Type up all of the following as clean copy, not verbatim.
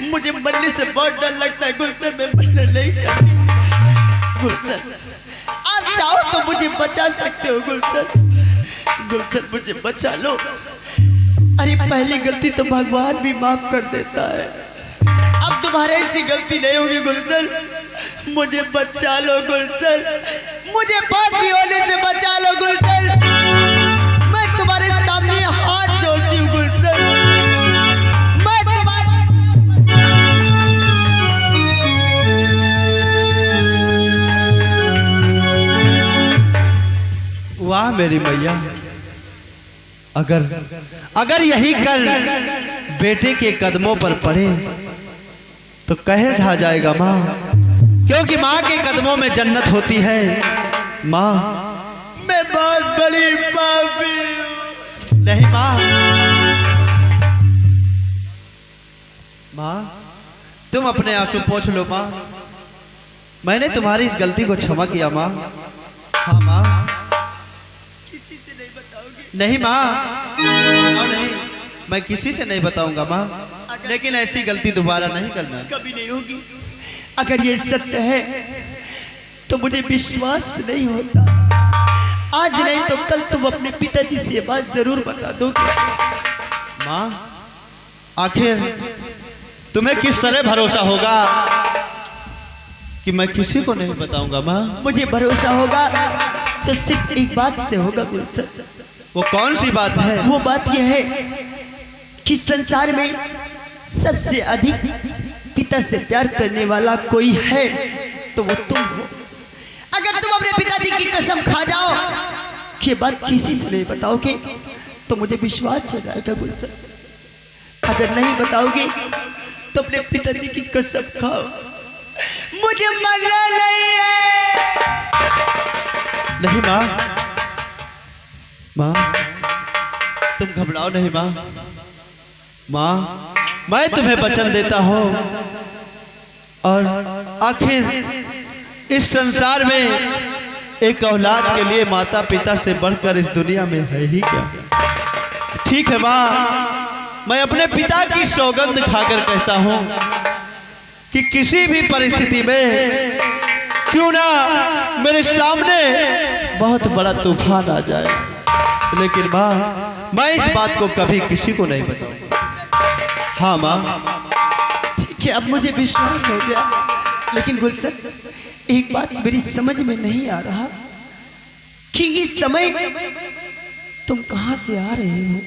मुझे मरने से बहुत डर लगता है गुलशन, मैं मरना नहीं चाहती। गुलशन आप चाहो तो मुझे बचा सकते हो गुलशन, गुलशन मुझे बचा लो। अरे पहली गलती तो भगवान भी माफ कर देता है, अब तुम्हारे ऐसी गलती नहीं होगी गुलशन, मुझे बचा लो गुलशन, मुझे फांसी होने से बचा लो गुलशन, मैं तुम्हारे सामने हाथ जोड़ती हूँ गुलशन, मैं तुम्हारे। वाह मेरी मैया, अगर यही कल बेटे के कदमों पर पड़े तो कहर ढा जाएगा माँ, क्योंकि माँ के कदमों में जन्नत होती है। माँ मैं बहुत बड़ी पापी हूँ। नहीं माँ, माँ तुम अपने आंसू पोंछ लो माँ, मैंने तुम्हारी इस गलती को क्षमा किया माँ। हाँ माँ। किसी से नहीं बताओगे? नहीं माँ, नहीं, मैं किसी से नहीं बताऊंगा माँ, लेकिन ऐसी गलती दोबारा नहीं करना। कभी नहीं होगी। अगर ये सत्य है तो मुझे विश्वास नहीं होता, आज नहीं तो कल तुम अपने पिताजी से ये बात जरूर बता दोगे। माँ आखिर तुम्हें किस तरह भरोसा होगा कि मैं किसी को नहीं बताऊंगा माँ? मुझे भरोसा होगा तो सिर्फ एक बात से होगा गुलशन। वो कौन सी बात है? वो बात यह है कि संसार में सबसे अधिक पिता से प्यार करने वाला कोई है तो वो तुम हो। अगर तुम अपने पिताजी की कसम खा जाओ कि बात किसी से नहीं बताओगे तो मुझे विश्वास हो जाएगा गुलशन, अगर नहीं बताओगे तो अपने पिताजी की कसम खाओ, मुझे मरना नहीं है। नहीं माँ, माँ तुम घबराओ नहीं माँ, माँ मैं तुम्हें वचन देता हूँ, और आखिर इस संसार में एक औलाद के लिए माता पिता से बढ़कर इस दुनिया में है ही क्या। ठीक है माँ, मैं अपने पिता की सौगंध खाकर कहता हूँ कि किसी भी परिस्थिति में क्यों ना मेरे सामने बहुत बड़ा तूफान आ जाए, लेकिन माँ मैं इस बात को कभी किसी को नहीं बताऊंगा। हाँ माँ। ठीक है, अब मुझे विश्वास हो गया, लेकिन गुलशन एक बात मेरी समझ में नहीं आ रहा कि इस समय तुम कहां से आ रहे हो?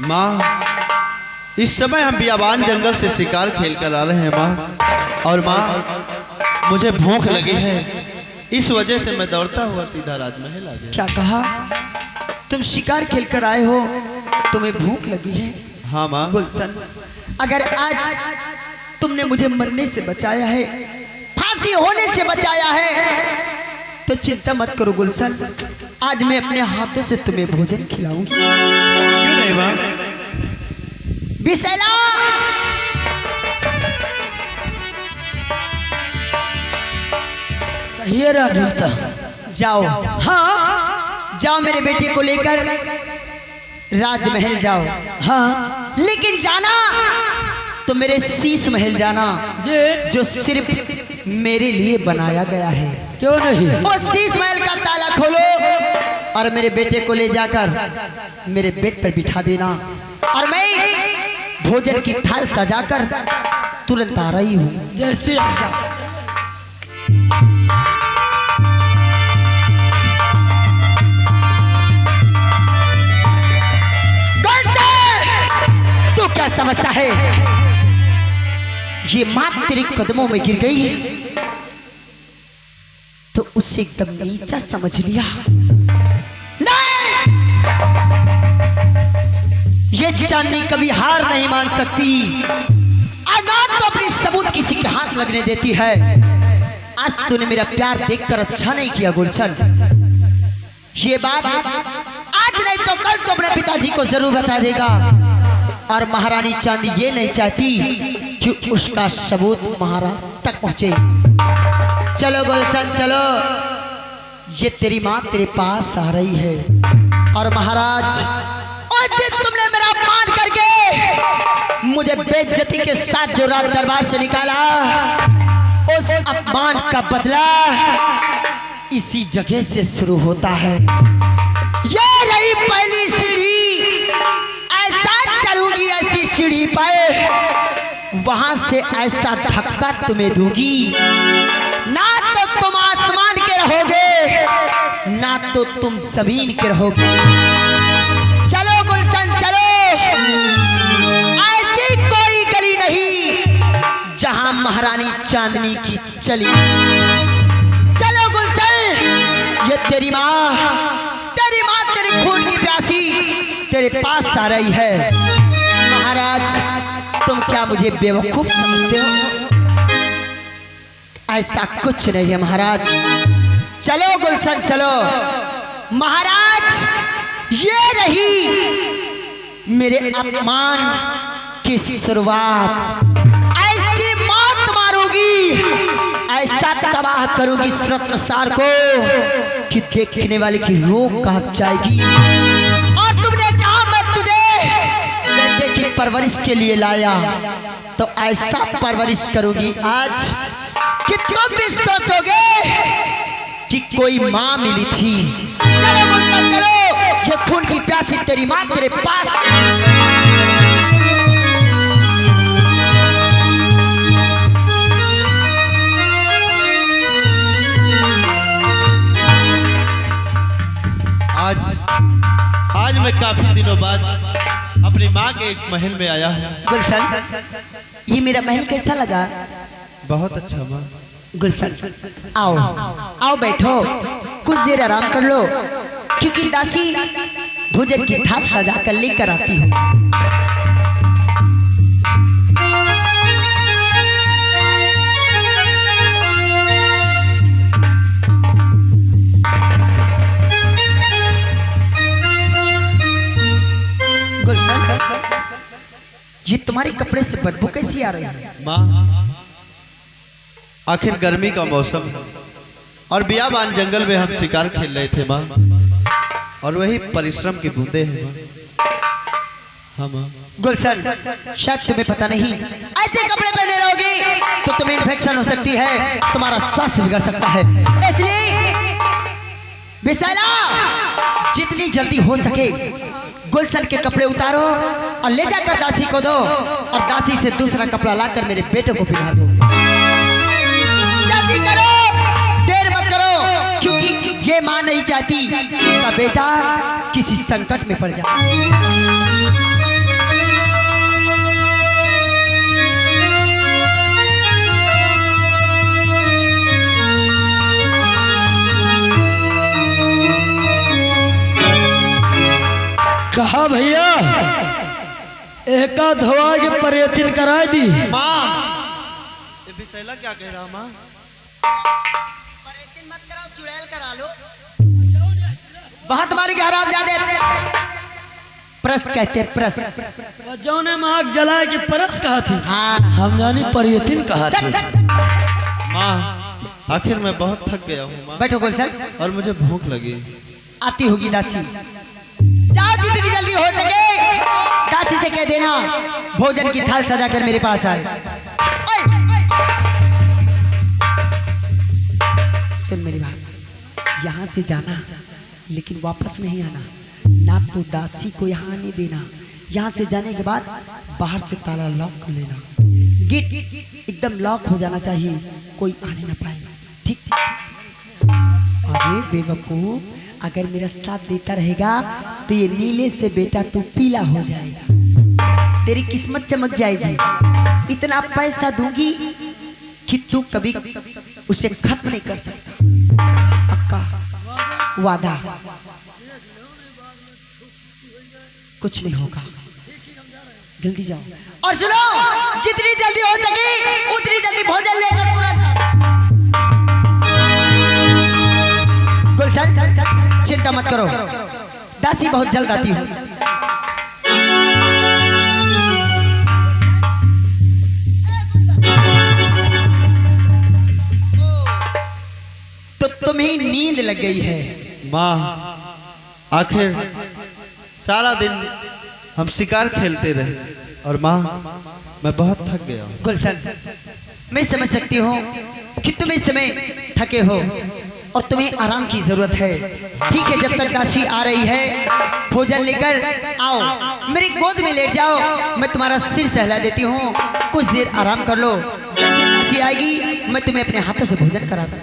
माँ इस समय हम बियाबान जंगल से शिकार खेल कर आ रहे हैं माँ, और माँ मुझे भूख लगी है, इस वजह से मैं दौड़ता हुआ सीधा राजमहल आ गया। क्या कहा? तुम शिकार खेल कर आए हो, तुम्हें भूख लगी है? हाँ माँ। गुलशन अगर आज तुमने मुझे मरने से बचाया है, फांसी होने से बचाया है, तो चिंता मत करो गुलशन, आज मैं अपने हाथों से तुम्हें भोजन खिलाऊंगी। क्यों नहीं माँ? बिसैला ये राजमाता जाओ, हाँ जाओ मेरे बेटे को लेकर राजमहल जाओ, हाँ लेकिन जाना तो मेरे शीश महल जाना, जो सिर्फ मेरे लिए बनाया गया है। क्यों नहीं? वो शीश महल का ताला खोलो और मेरे बेटे को ले जाकर मेरे बेड पर बिठा देना, और मैं भोजन की थाल सजाकर तुरंत आ रही हूँ। जैसे तू क्या समझता है ये माँ तेरे कदमों में गिर गई है तो उसे एकदम नीचा समझ लिया? नहीं, ये चांदी कभी हार नहीं मान सकती, अनाथ तो अपनी सबूत किसी के हाथ लगने देती है। आज तूने मेरा प्यार देखकर अच्छा नहीं किया गुलशन, ये बात आज नहीं तो कल तो अपने पिताजी को जरूर बता देगा, और महारानी चांदी ये नहीं चाहती कि उसका सबूत महाराज तक पहुंचे। चलो गुलशन चलो, ये तेरी माँ तेरे पास आ रही है, और महाराज उस दिन तुमने मेरा अपमान करके मुझे बेइज्जती के साथ जो रात दरबार से निकाला, उस अपमान का बदला इसी जगह से शुरू होता है। ये रही पहली सीढ़ी, ऐसा चलूंगी ऐसी सीढ़ी पर, वहां से ऐसा धक्का तुम्हें दूंगी, ना तो तुम आसमान के रहोगे, ना तो तुम जमीन के रहोगे। चलो गुलशन चलो, ऐसी कोई गली नहीं जहां महारानी चांदनी की चली। चलो गुलशन, ये तेरी माँ तेरे खून की प्यासी तेरे पास आ रही है। महाराज, तुम क्या मुझे बेवकूफ समझते हो? ऐसा कुछ नहीं है महाराज। चलो गुलशन चलो। महाराज, ये रही मेरे अपमान की शुरुआत। ऐसी मौत मारूंगी, ऐसा तबाह करूंगी इस रत्नसार को कि देखने वाले की रूह कांप जाएगी। और तुमने कहा मैं तुझे बेटे की परवरिश के लिए लाया, तो ऐसा परवरिश करूंगी आज कि तुम भी सोचोगे कि कोई माँ मिली थी। चलो गुलशन चलो, ये खून की प्यासी तेरी माँ तेरे पास। आज मैं काफी दिनों बाद अपनी माँ के इस महल में आया हूँ। गुलशन, ये मेरा महल कैसा लगा? बहुत अच्छा माँ। गुलशन आओ आओ बैठो, कुछ देर आराम कर लो, क्योंकि दासी भोजन की थाल सजा कर लेकर आती हूँ। ये तुम्हारे कपड़े से बदबू कैसी आ रही है? माँ, आखिर गर्मी का मौसम है और बियाबान जंगल में हम शिकार खेल रहे थे माँ, और वही परिश्रम की बूंदे हैं माँ। हाँ माँ। गुलशन, शायद तुम्हें पता नहीं, ऐसे कपड़े पहने रहोगी तो तुम्हें इन्फेक्शन हो सकती है, तुम्हारा स्वास्थ्य बिगड़ सकता है। इसलिए विशाला, जितनी जल्दी हो सके गुलशन के कपड़े उतारो और ले जाकर दासी को दो, और दासी से दूसरा कपड़ा लाकर मेरे बेटे को पहना दो। जल्दी करो, देर मत करो, क्योंकि ये मां नहीं चाहती उसका बेटा किसी संकट में पड़ जाए। कहा भैया, एका धोआ के पर्यटन करा दी। माँ, ये विशैला क्या कह रहा माँ? पर्यटन मत कराओ, चुड़ैल करा लो। बहुत तुम्हारी हराम जादे प्रस कहते प्रस। जो ने आग जला के परस कहा थी। हाँ, हम जानी पर्यटन कहा थी। माँ, आखिर मैं बहुत थक गया हूँ माँ। बैठो गुलशन, और मुझे भूख लगी। आती होगी दासी। जाओ, जितनी जल्दी हो सके दासी से कह देना भोजन की थाल सजा कर मेरे पास आए। सुन मेरी बात, यहाँ से जाना लेकिन वापस नहीं आना, ना तो दासी को यहाँ आने देना। यहाँ से जाने के बाद बाहर से ताला लॉक कर लेना, गेट एकदम लॉक हो जाना चाहिए, कोई आने ना पाए। ठीक? अरे बेवकूफ, अगर मेरा साथ देता रहेगा तो ये नीले से बेटा तू पीला हो जाएगा, तेरी किस्मत चमक जाएगी। इतना पैसा दूंगी कि तू कभी उसे खत्म नहीं कर सकता। पक्का वादा, कुछ नहीं होगा। जल्दी जाओ और सुनो, जितनी जल्दी हो सके उतनी जल्दी भोजन लेकर तुरंत। गुलशन, चिंता मत करो, दासी बहुत जल्द आती हूँ। तो तुम्हें नींद लग गई है। माँ, आखिर सारा दिन हम शिकार खेलते रहे, और माँ मैं बहुत थक गया हूँ। गुलशन, मैं समझ सकती हूँ कि तुम इस समय थके हो और तुम्हें आराम की जरूरत है। ठीक है, जब तक दासी आ रही है भोजन लेकर आओ, मेरी गोद में लेट जाओ, मैं तुम्हारा सिर सहला देती हूँ, कुछ देर आराम कर लो। जैसे दासी आएगी मैं तुम्हें अपने हाथों से भोजन करा दूँ।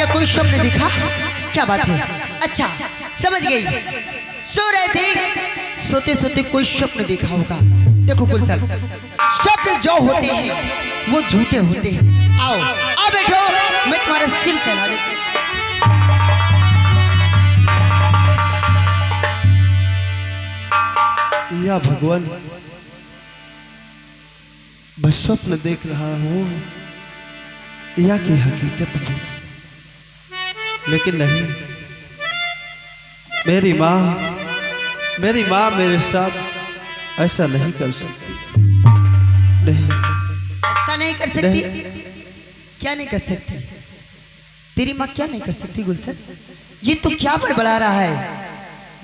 कोई स्वप्न दिखा? क्या बात है? अच्छा समझ गई, सो रहे थे, सोते सोते कोई स्वप्न देखा होगा। देखो गुलशन, स्वप्न जो होते हैं वो झूठे होते हैं। आओ आओ बैठो, मैं तुम्हारा सिर सहला देती हूँ। या भगवान, मैं स्वप्न देख रहा हूँ या कि हकीकत में? लेकिन नहीं, मेरी माँ मेरे साथ ऐसा नहीं कर सकती। नहीं, ऐसा नहीं कर सकती? क्या नहीं कर सकती? तेरी माँ क्या नहीं कर सकती गुलशन? ये तो क्या बड़बड़ा रहा है?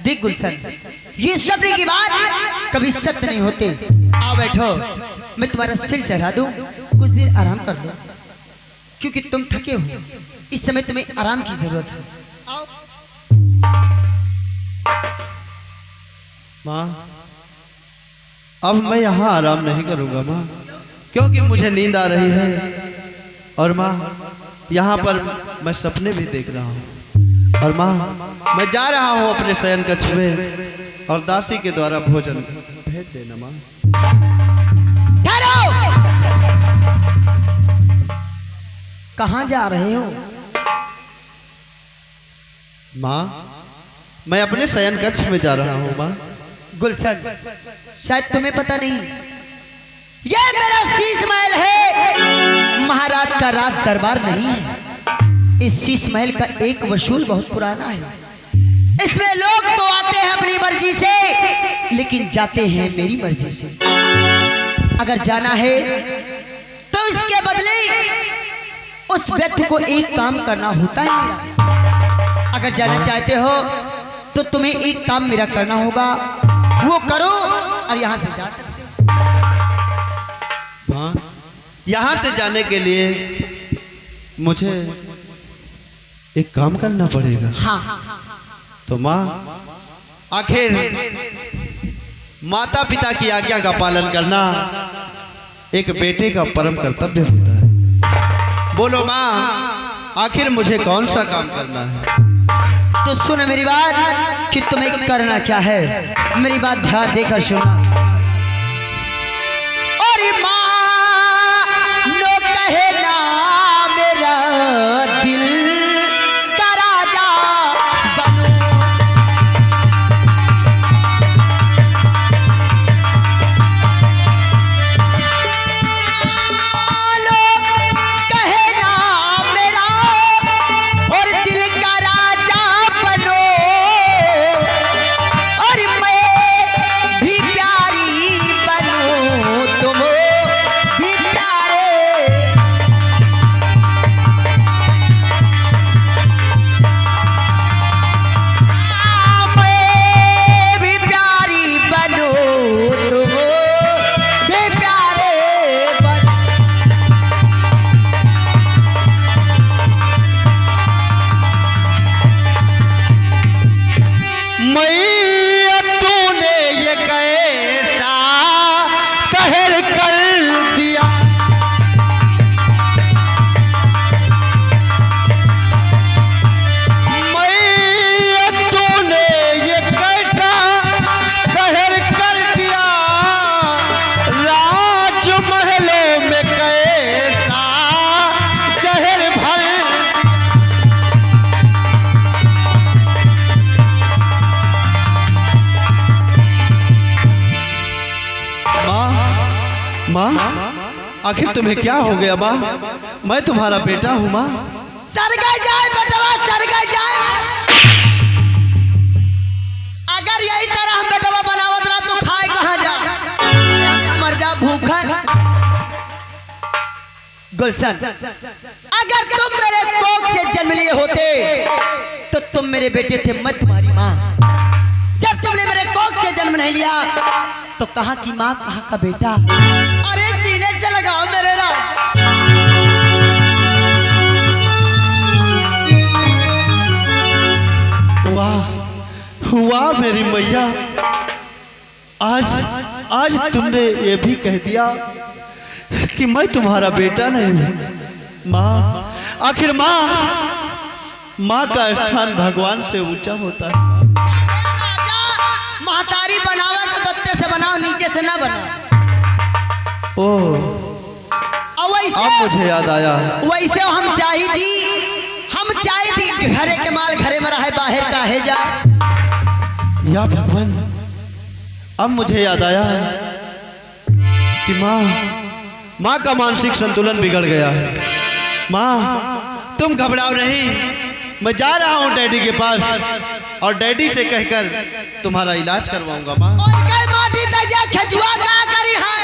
देख गुलशन, ये स्वप्न की बात कभी सत्य नहीं होते। आओ बैठो, मैं तुम्हारा सिर सहला दूं, कुछ देर आराम कर लो, क्योंकि तुम थके हो, इस समय तुम्हें आराम की जरूरत है। आओ। माँ, अब मैं यहाँ आराम नहीं करूँगा माँ, क्योंकि मुझे नींद आ रही है। और माँ, यहाँ पर मैं सपने भी देख रहा हूँ। और माँ, मैं जा रहा हूँ अपने शयन कक्ष में, और दासी के द्वारा भोजन भेज देना माँ। कहाँ जा रहे हो? माँ, मैं अपने शयन कक्ष में जा रहा हूँ माँ। गुलशन, शायद तुम्हें पता नहीं, ये मेरा शीश महल है, महाराज का राज दरबार नहीं है। इस शीश महल का एक वसूल बहुत पुराना है। इसमें लोग तो आते हैं अपनी मर्जी से, लेकिन जाते हैं मेरी मर्जी से। अगर जाना है तो इसके बदले उस व्यक्ति को एक काम करना होता है मेरा। अगर जाना चाहते हो तो तुम्हें एक काम मेरा करना होगा, वो करो और यहाँ से जा सकते हो। हाँ, यहाँ से जाने के लिए मुझे एक काम करना पड़ेगा। हाँ, तो माँ, आखिर माता पिता की आज्ञा का पालन करना एक बेटे का परम कर्तव्य होता है। बोलो माँ, आखिर मुझे कौन सा काम करना है? तो सुन मेरी बात कि तुम्हें करना क्या है। मेरी बात ध्यान देकर सुनना। और माँ नो कहे ना मेरा दिल का राजा बनो। कहे ना मेरा और दिल का राजा बनो, और मैं भी प्यारी बनूं, तुम भी प्यारे। आखिर तुम्हें क्या हो गया माँ? मैं तुम्हारा बेटा हूँ माँ। सरगा जाए बेटवा, सरगा जाए। अगर यही तरह हम बेटवा बनावत रहा तो खाए कहाँ जा, मर जा भूखा। गुलशन, अगर तुम मेरे कोख से जन्म लिए होते तो तुम मेरे बेटे थे, मैं तुम्हारी माँ। जब तुमने मेरे कोख से जन्म नहीं लिया तो कहाँ की माँ कहाँ का बेटा। अरे सीने से लगाओ मेरे राज। वाह वाह मेरी मैया, आज तुमने ये भी कह दिया कि मैं तुम्हारा बेटा नहीं हूँ। माँ, आखिर माँ का स्थान भगवान से ऊंचा होता है। महतारी बनावा तो दत्ते से बनाओ, नीचे से ना बनाओ। ओह, अब मुझे याद आया। वैसे हम चाही थी घरे के माल घरे में रहे, बाहर का है जाए। या भगवान, अब मुझे याद आया कि माँ का मानसिक संतुलन बिगड़ गया है। माँ, तुम घबराओ नहीं, मैं जा रहा हूँ डैडी के पास और डैडी से कहकर तुम्हारा इलाज करवाऊंगा। माँ, उनके माटी तजा खजुआ का करी है,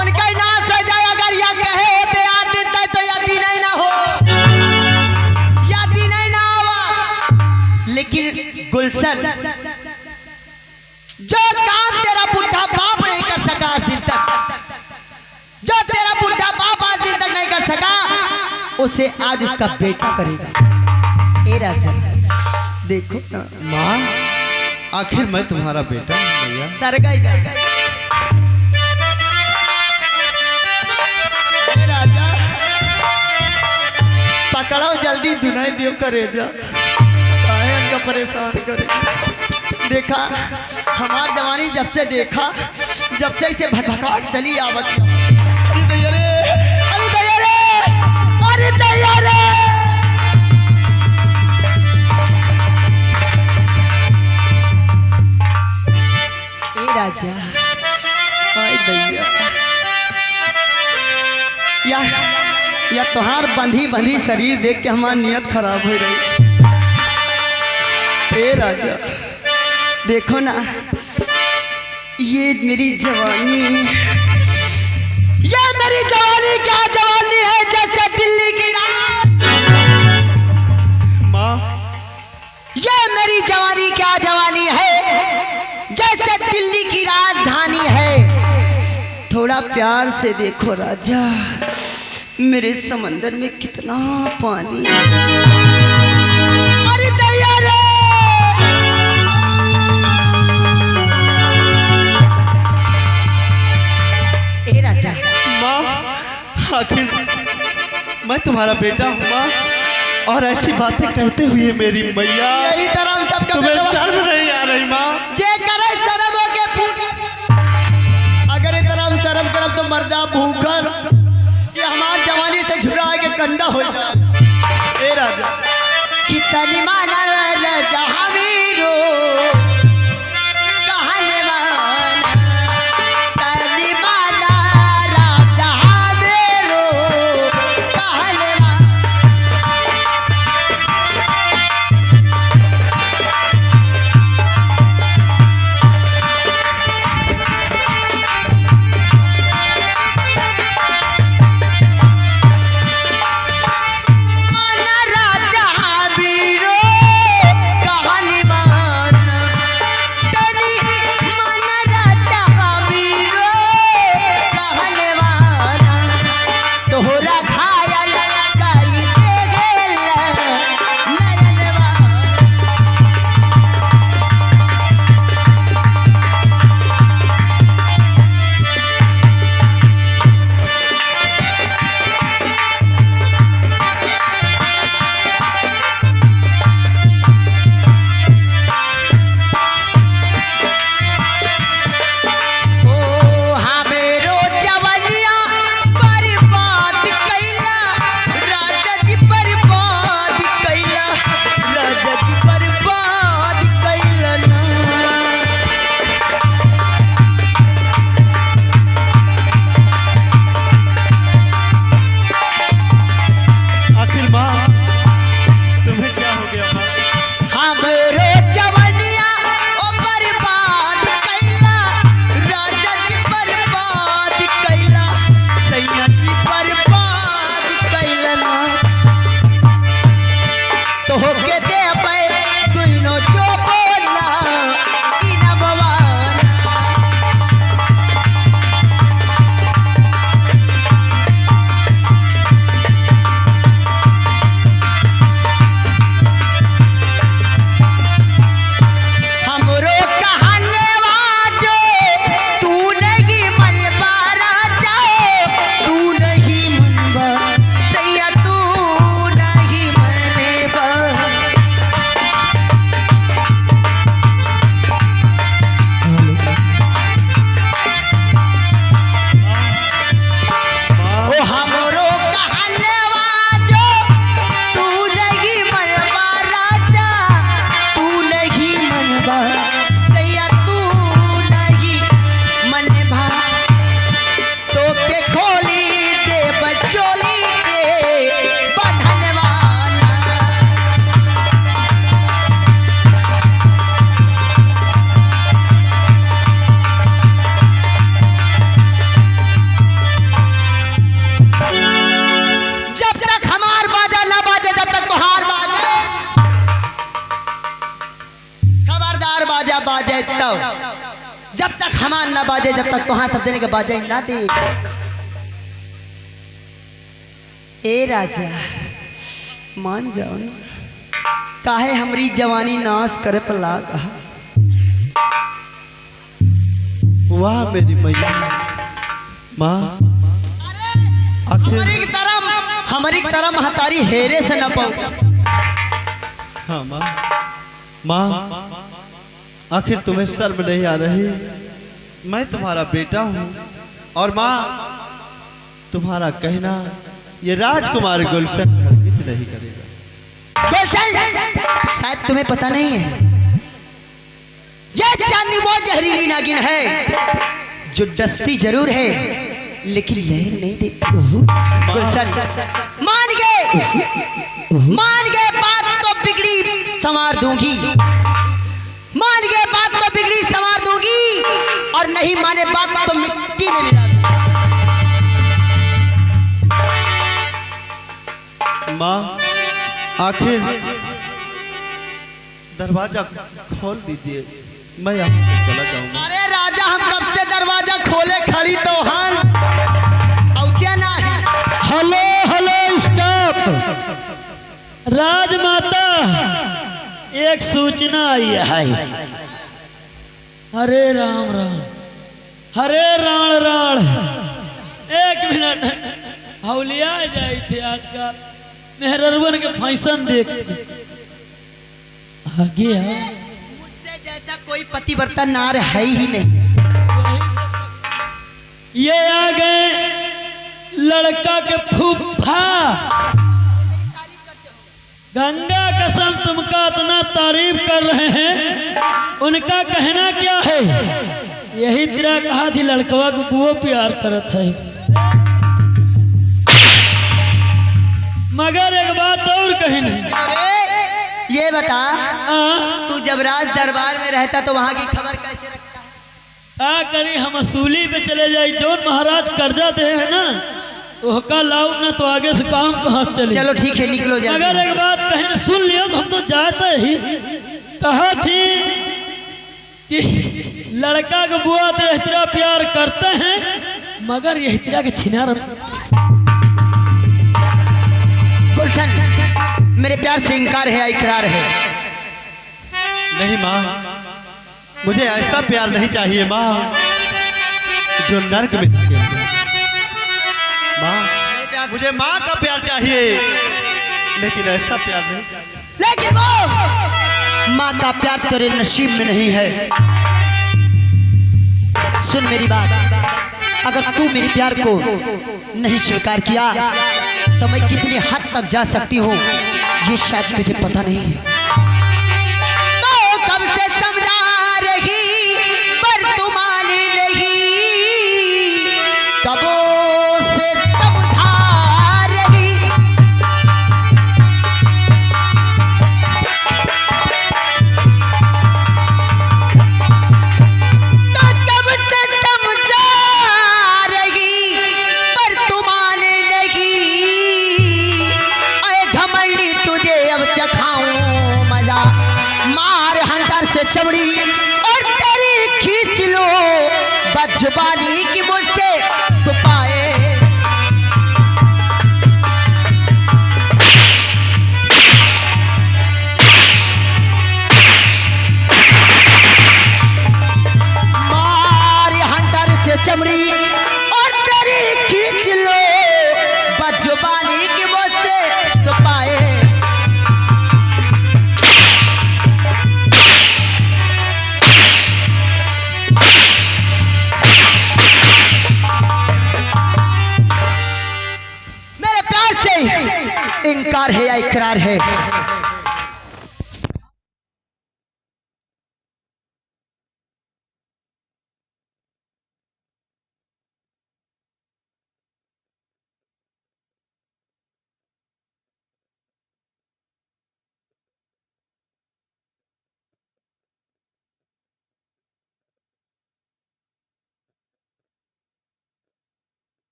उनके नाश हो जाए। अगर या कहे होते याद देता तो यादी नहीं ना हो, यादी नहीं ना आवा। लेकिन गुलशन, जो काम तेरा बुढ़ा बाप नहीं कर सका आज दिन तक, जो तेरा बुढ़ा बाप आज दिन तक नहीं कर सका, उसे आज उसका बेटा करेगा। ए राजा देखो ना। माँ, आखिर मैं तुम्हारा बेटा हूँ भैया। सरगा जाएगा। ए राजा पकड़ो जल्दी, दुनाई दियो करे जा, काहे इनका परेशान करे। देखा हमार जवानी जब से देखा, जब से इसे भटका चली आवत। अरे दैया रे, अरे दैया रे, अरे दैया रे। ए राजा, आय दैया, या तोहार बंधी बंधी शरीर देख के हमार नियत खराब हो रही। ए राजा देखो ना, ये मेरी जवानी, क्या जवानी है, जैसे दिल्ली की रात। माँ, ये मेरी जवानी क्या जवानी है, जैसे दिल्ली की राजधानी है। थोड़ा प्यार से देखो राजा, मेरे समंदर में कितना पानी। अरे दैया रे, ए राजा। माँ, आखिर मैं तुम्हारा बेटा हूँ माँ, और ऐसी बातें कहते हुए मेरी मैया, यही तरह हम सबका तुम्हें बेटवा- शर्म नहीं आ रही माँ? जे करे शर्म हो के फूट, अगर ये तरह हम शर्म करब तो मर जा भूखर, ये हमार जवानी से झुरा के कंडा हो जाए। ए राजा कितनी माना राजा हमीरो, कहने वाला तनी माना राजा हमीरो, कहने वाला। राजा बीरो कहानी जब तक हमार ना बाजे, जब तक तुहां सब देने के बाजे ना दे। ए राजा मान जाओ ना, काहे हमरी जवानी नाश करे पर लागा। वाह मेरी मैया माँ, आखिर हमारी तरह महतारी हेरे से न पाऊ। हाँ माँ, माँ आखिर तुम्हें शर्म नहीं आ रही? मैं तुम्हारा बेटा हूँ और माँ तुम्हारा कहना ये राजकुमार गुलशन हरगिज नहीं करेगा। गुलशन, शायद तुम्हें पता नहीं है, ये चांदी वो जहरीली नागिन है जो डसती जरूर है लेकिन लहर नहीं देती। गुलशन मान गए बात तो बिगड़ी संवार दूंगी, मान गए बात तो बिगड़ी संवार दूंगी, और नहीं माने बात तो मिट्टी में मिला दूंगी। माँ आखिर दरवाजा खोल दीजिए, मैं यहाँ से चला जाऊंगा। अरे राजा, हम कब से दरवाजा खोले खड़ी तो हन और क्या ना है। Hello hello stop. राजमाता, एक सूचना आई है। हरे राम राम, हरे राण राण। एक मिनट, हौलिया जाई थे आज का मेहरवन के फैशन देख आगे है। मुझसे जैसा कोई पतिव्रता नार है ही नहीं। ये आ गए लड़का के फूफा। गंगा कसम तुमका इतना तारीफ कर रहे हैं, उनका कहना क्या है? यही तेरा कहा थी लड़कवा को वो प्यार करत है। मगर एक बात और कही नहीं। अरे ये बता, तू जब राज दरबार में रहता तो वहाँ की खबर कैसे रखता है? क्या करी, हम असूली पे चले जाए। जौन महाराज कर्जा दे है ना, ओहका लाऊ ना तो आगे से काम कहाँ चले। चलो ठीक है, निकलो जल्दी। अगर एक बात कहीं सुन लियो तो हम तो जाते ही। कहा थी कि लड़का को बुआ तो एहतरा प्यार करते हैं, मगर ये एहतरा के छिनार। गुलशन, मेरे प्यार से इनकार है या इकरार है? नहीं माँ, मुझे ऐसा प्यार नहीं चाहिए माँ जो नर्क में धकेल दे। माँ, मुझे माँ का प्यार चाहिए, लेकिन ऐसा प्यार नहीं चाहिए। लेकिन वो माँ का प्यार तेरे नसीब में नहीं है। सुन मेरी बात, अगर तू मेरे प्यार को नहीं स्वीकार किया तो मैं कितनी हद तक जा सकती हूँ ये शायद तुझे पता नहीं है। तो कब से समझा रही पर तू मानी नहीं, कबों से समझा रही। तो कब से समझा रही पर तू माने नहीं। अरे घमंडी, तुझे अब चखाऊं मजा, मार हंटर से चमड़ी और तेरी खींच लो बदजुबानी की मुझसे तो पाए। मार हंटर से चमड़ी और तेरी खींच लो बदजुबानी की मुझसे तो पाए। मेरे प्यार से इनकार है या इकरार है?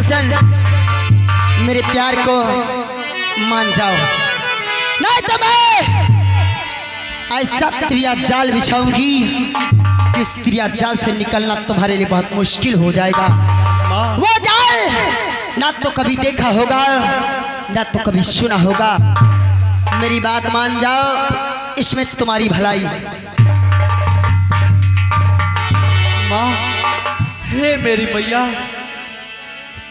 गुलशन, मेरे प्यार को मान जाओ, नहीं तो मैं ऐसा त्रिया जाल बिछाऊंगी कि इस त्रिया जाल से निकलना तुम्हारे लिए बहुत मुश्किल हो जाएगा। वो जाल ना तो कभी देखा होगा ना तो कभी सुना होगा। मेरी बात मान जाओ, इसमें तुम्हारी भलाई। माँ, हे मेरी मैया,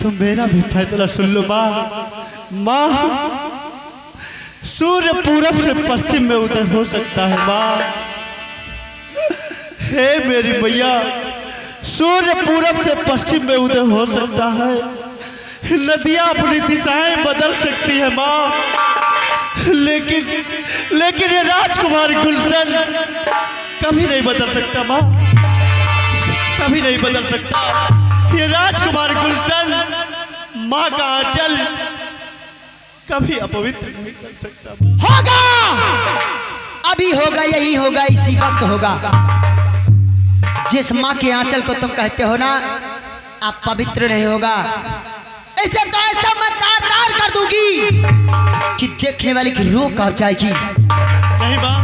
तुम मेरा भी फैसला सुन लो माँ। माँ, सूर्य पूरब से पश्चिम में उदय हो सकता है माँ। हे मेरी मैया, सूर्य पूरब से पश्चिम में उदय हो सकता है, नदियाँ अपनी दिशाएं बदल सकती है माँ, लेकिन ये राजकुमार गुलशन कभी नहीं बदल सकता माँ, कभी नहीं बदल सकता। ये राजकुमार गुलशन माँ का आंचल कभी अपवित्र नहीं कर सकता माँ। होगा, अभी होगा, यही होगा, इसी वक्त होगा। जिस माँ के आंचल को तुम कहते हो ना, आप पवित्र नहीं होगा, इसे तो ऐसा मैं तार कर दूंगी कि देखने वाले की रूह कांप जाएगी। नहीं माँ,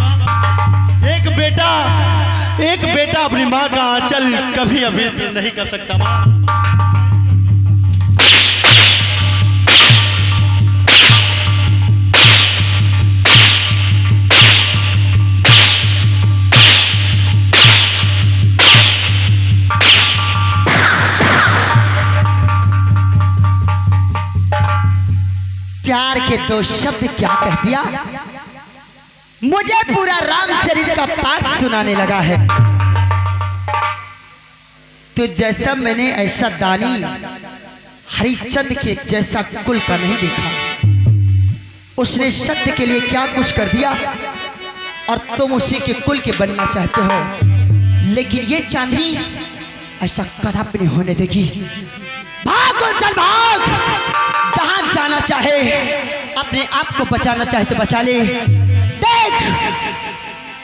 एक बेटा अपनी माँ का आंचल कभी अपवित्र नहीं कर सकता माँ। प्यार के दो शब्द क्या कह दिया, मुझे पूरा रामचरित का पाठ सुनाने लगा है। तो जैसा मैंने ऐसा दानी हरिश्चंद्र के जैसा कुल का नहीं देखा। उसने सत्य के लिए क्या कुछ कर दिया और तुम उसी के कुल के बनना चाहते हो, लेकिन ये चांदनी ऐसा कदापि नहीं होने देगी। भाग गुलशन भाग, जहां जाना चाहे, अपने आप को बचाना चाहे तो बचा ले। देख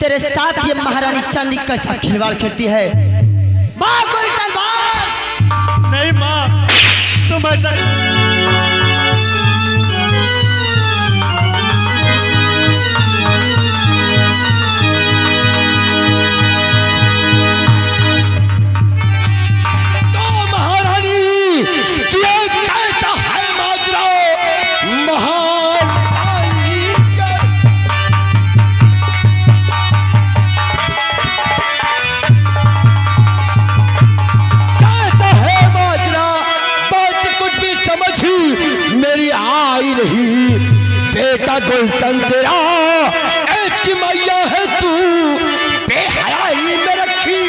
तेरे साथ ये महारानी चांदी कैसा खिलवाड़ खेलती है। भाग गुलशन भाग। नहीं माँ, तुम ऐसा बेटा गुलशन तेरा ऐश की मैया है, तू बेहयाई में रखी।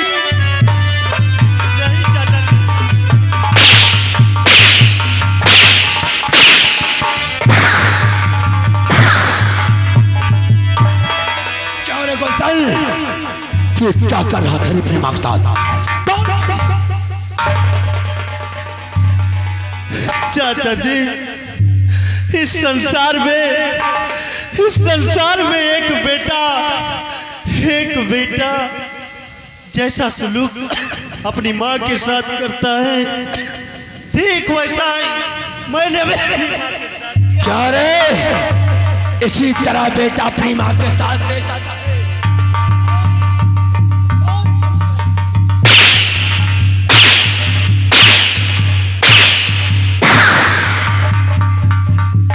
नहीं चाचा, क्या रे गुलशन, ये क्या कर रहा था अपने माँ के साथ? चाचा जी, इस संसार में एक बेटा जैसा सलूक अपनी माँ के साथ करता है, ठीक वैसा ही मैंने अपनी माँ के साथ किया। क्या रे, इसी तरह बेटा अपनी माँ के साथ दे सकता है।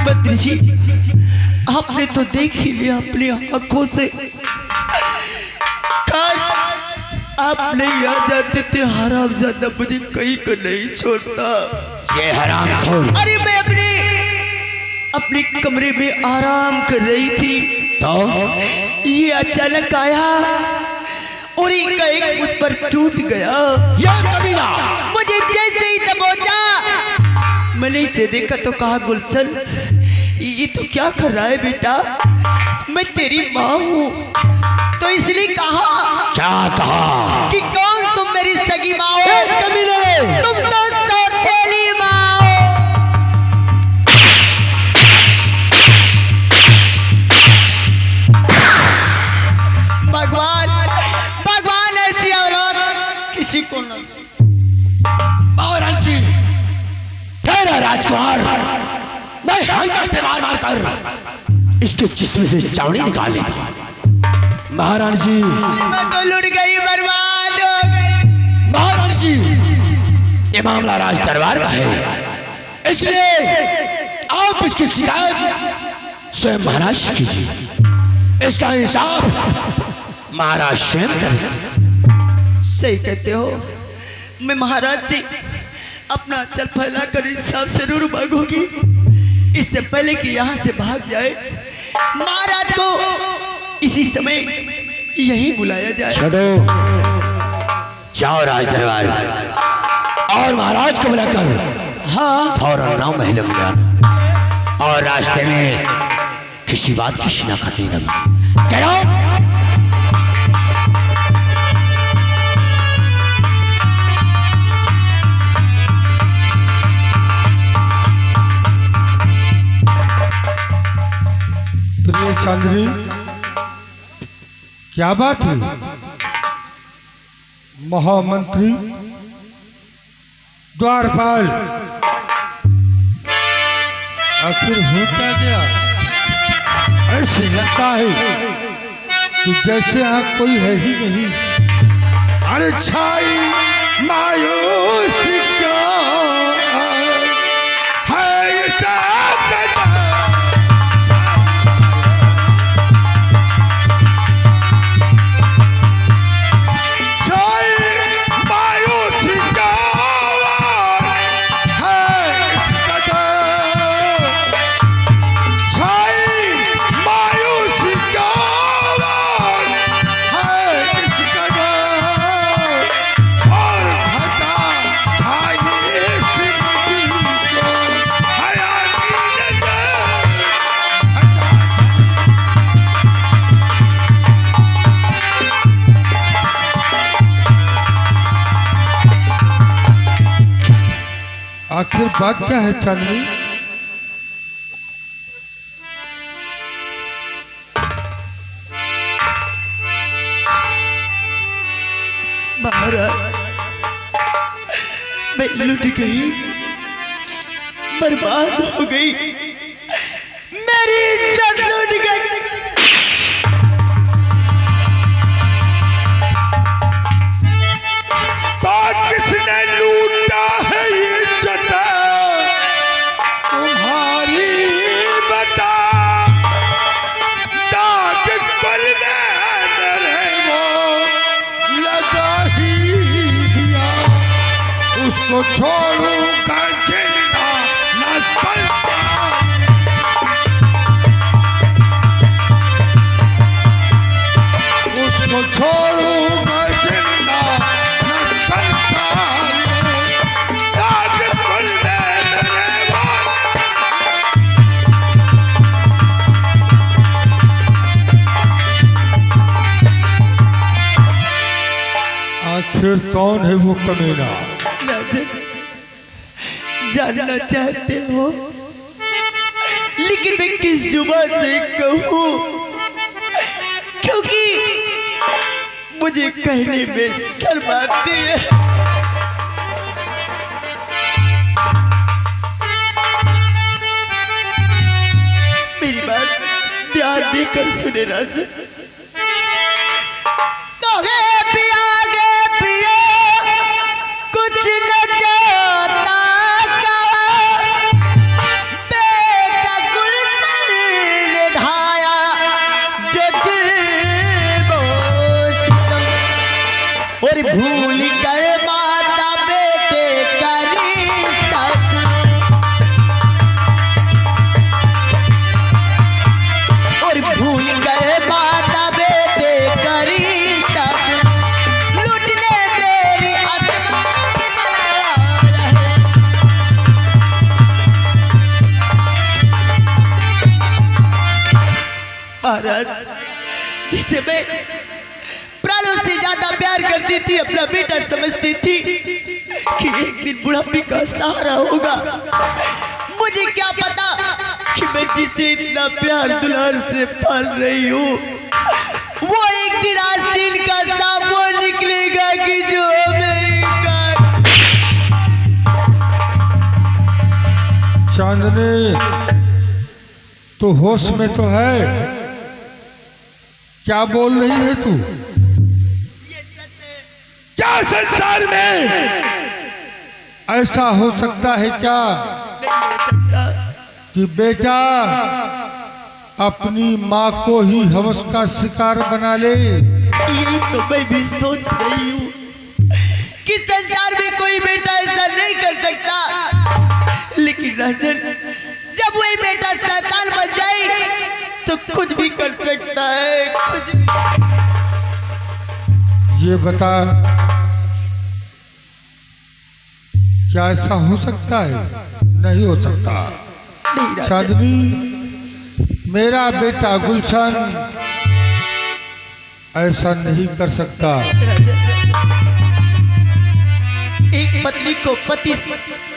मंत्री जी, आपने तो देख ही लिया अपनी आंखों से। काश आप नहीं आ जाते थे, हरामजादा मुझे कहीं को नहीं छोड़ता। ये हरामखोर। अरे मैं अपने कमरे में आराम कर रही थी तो ये अचानक आया और एक मुझ पर टूट गया। ये कमीना मुझे जैसे ही दबोचा, मैंने इसे देखा तो कहा, गुलशन ये तो क्या कर रहा है बेटा, मैं तेरी माँ हूँ। तो इसलिए कहा, क्या कहा कि कौन तुम मेरी सगी माँ हो? कमीने, तुम तो सौतेली माँ हो। भगवान ऐसी औलाद किसी को न। महाराज जी ठहरा इसके जिस्म से चावड़ी निकाल लेता। महारानी जी, मैं तो लुट गई, बर्बाद हो गई। महारानी जी, ये मामला राज दरबार का है, इसलिए आप इसकी शिकायत स्वयं महाराज से कीजिए। इसका इंसाफ महाराज स्वयं करें। सही कहते हो, मैं महाराज से अपना चल फैला कर इंसाफ जरूर मांगूंगी। इससे पहले कि यहाँ से भाग जाए, महाराज को इसी समय यही बुलाया जाए। छोड़ो, जाओ राज दरबार और महाराज को बुलाकर हाँ फौरन 9 महल में जाना और रास्ते में किसी बात की शिनाख्त नहीं रखी। चलो। प्रिय चांदनी, क्या बात हुई? महामंत्री, द्वारपाल, आखिर हो क्या गया? ऐसे लगता है कि जैसे यहाँ कोई है ही नहीं। अरे छाई मायूसी क्या है ये सब? आखिर बात क्या है चांदनी? महाराज, मैं लुट गई, बर्बाद हो गई, मेरी इज्जत लुट गई। तो किसने लूटा है इज्जत? तुम्हारी बता। दाग कुल में है वो लगा ही दिया, उसको छोड़ूंगा जिंदा न सलता। उसको छोड़ूंगा जिंदा न सलता। दाग कुल में रहेगा। आखिर कौन है वो कमीना? राजन, जानना चाहते हो, लेकिन मैं किस जुबान से कहूँ, क्योंकि मुझे कहने में शर्म आती है। मेरी बात ध्यान देकर सुने राजन। कुछ न चाहता बेटा गुलशन ने ढाया जो जुल्म सितम, और भूल कर माता बेटे का रिश्ता, और भूल कर माता बेटे का रिश्ता, लुटने मेरी महाराज, जिसे मैं प्राणों से ज्यादा प्यार करती थी, अपना बेटा समझती थी कि एक दिन बुढ़ापे का सहारा होगा। मुझे क्या पता कि मैं जिसे इतना प्यार दुलार से पाल रही हूँ, वो एक दिन आस्तीन का सांप वो निकलेगा कि जो हमें काट। चांदनी, तू होश में तो है? क्या बोल रही है तू? क्या संसार में ऐसा हो सकता है क्या कि बेटा अपनी माँ को ही हवस का शिकार बना ले? यही तो मैं भी सोच रही हूँ कि संसार में कोई बेटा ऐसा नहीं कर सकता, लेकिन राजन जब वही बेटा शैतान बन जाए तो कुछ भी कर सकता है, कुछ भी। ये बता, क्या ऐसा हो सकता है? नहीं हो सकता नहीं राजन, चांदनी, मेरा बेटा गुलशन ऐसा नहीं कर सकता। राजन, एक पत्नी को पति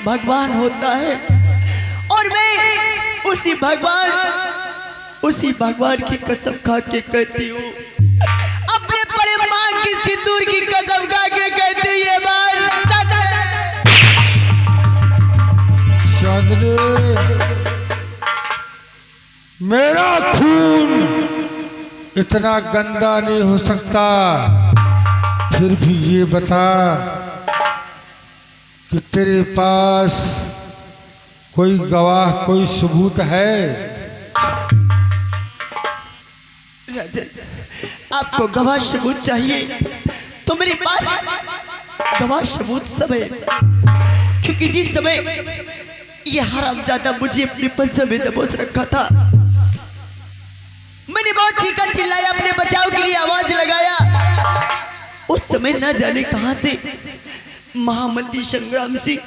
भगवान होता है और मैं उसी भगवान की कसम खा के कहती हूँ, अपने बड़े मां की सिंदूर की कसम खा के कहती हूँ, ये बात सच है। चांदनी, मेरा खून इतना गंदा नहीं हो सकता। फिर भी ये बता कि तेरे पास कोई गवाह, कोई सबूत है? राजन, आपको गवाह सबूत चाहिए तो मेरे पास गवाह सबूत सब है, क्योंकि जिस समय ये हरामजादा मुझे अपने पंजे में दबोच रखा था, मैंने बहुत चीखा चिल्लाया, अपने बचाव के लिए आवाज लगाया। उस समय न जाने कहां से महामंत्री संग्राम सिंह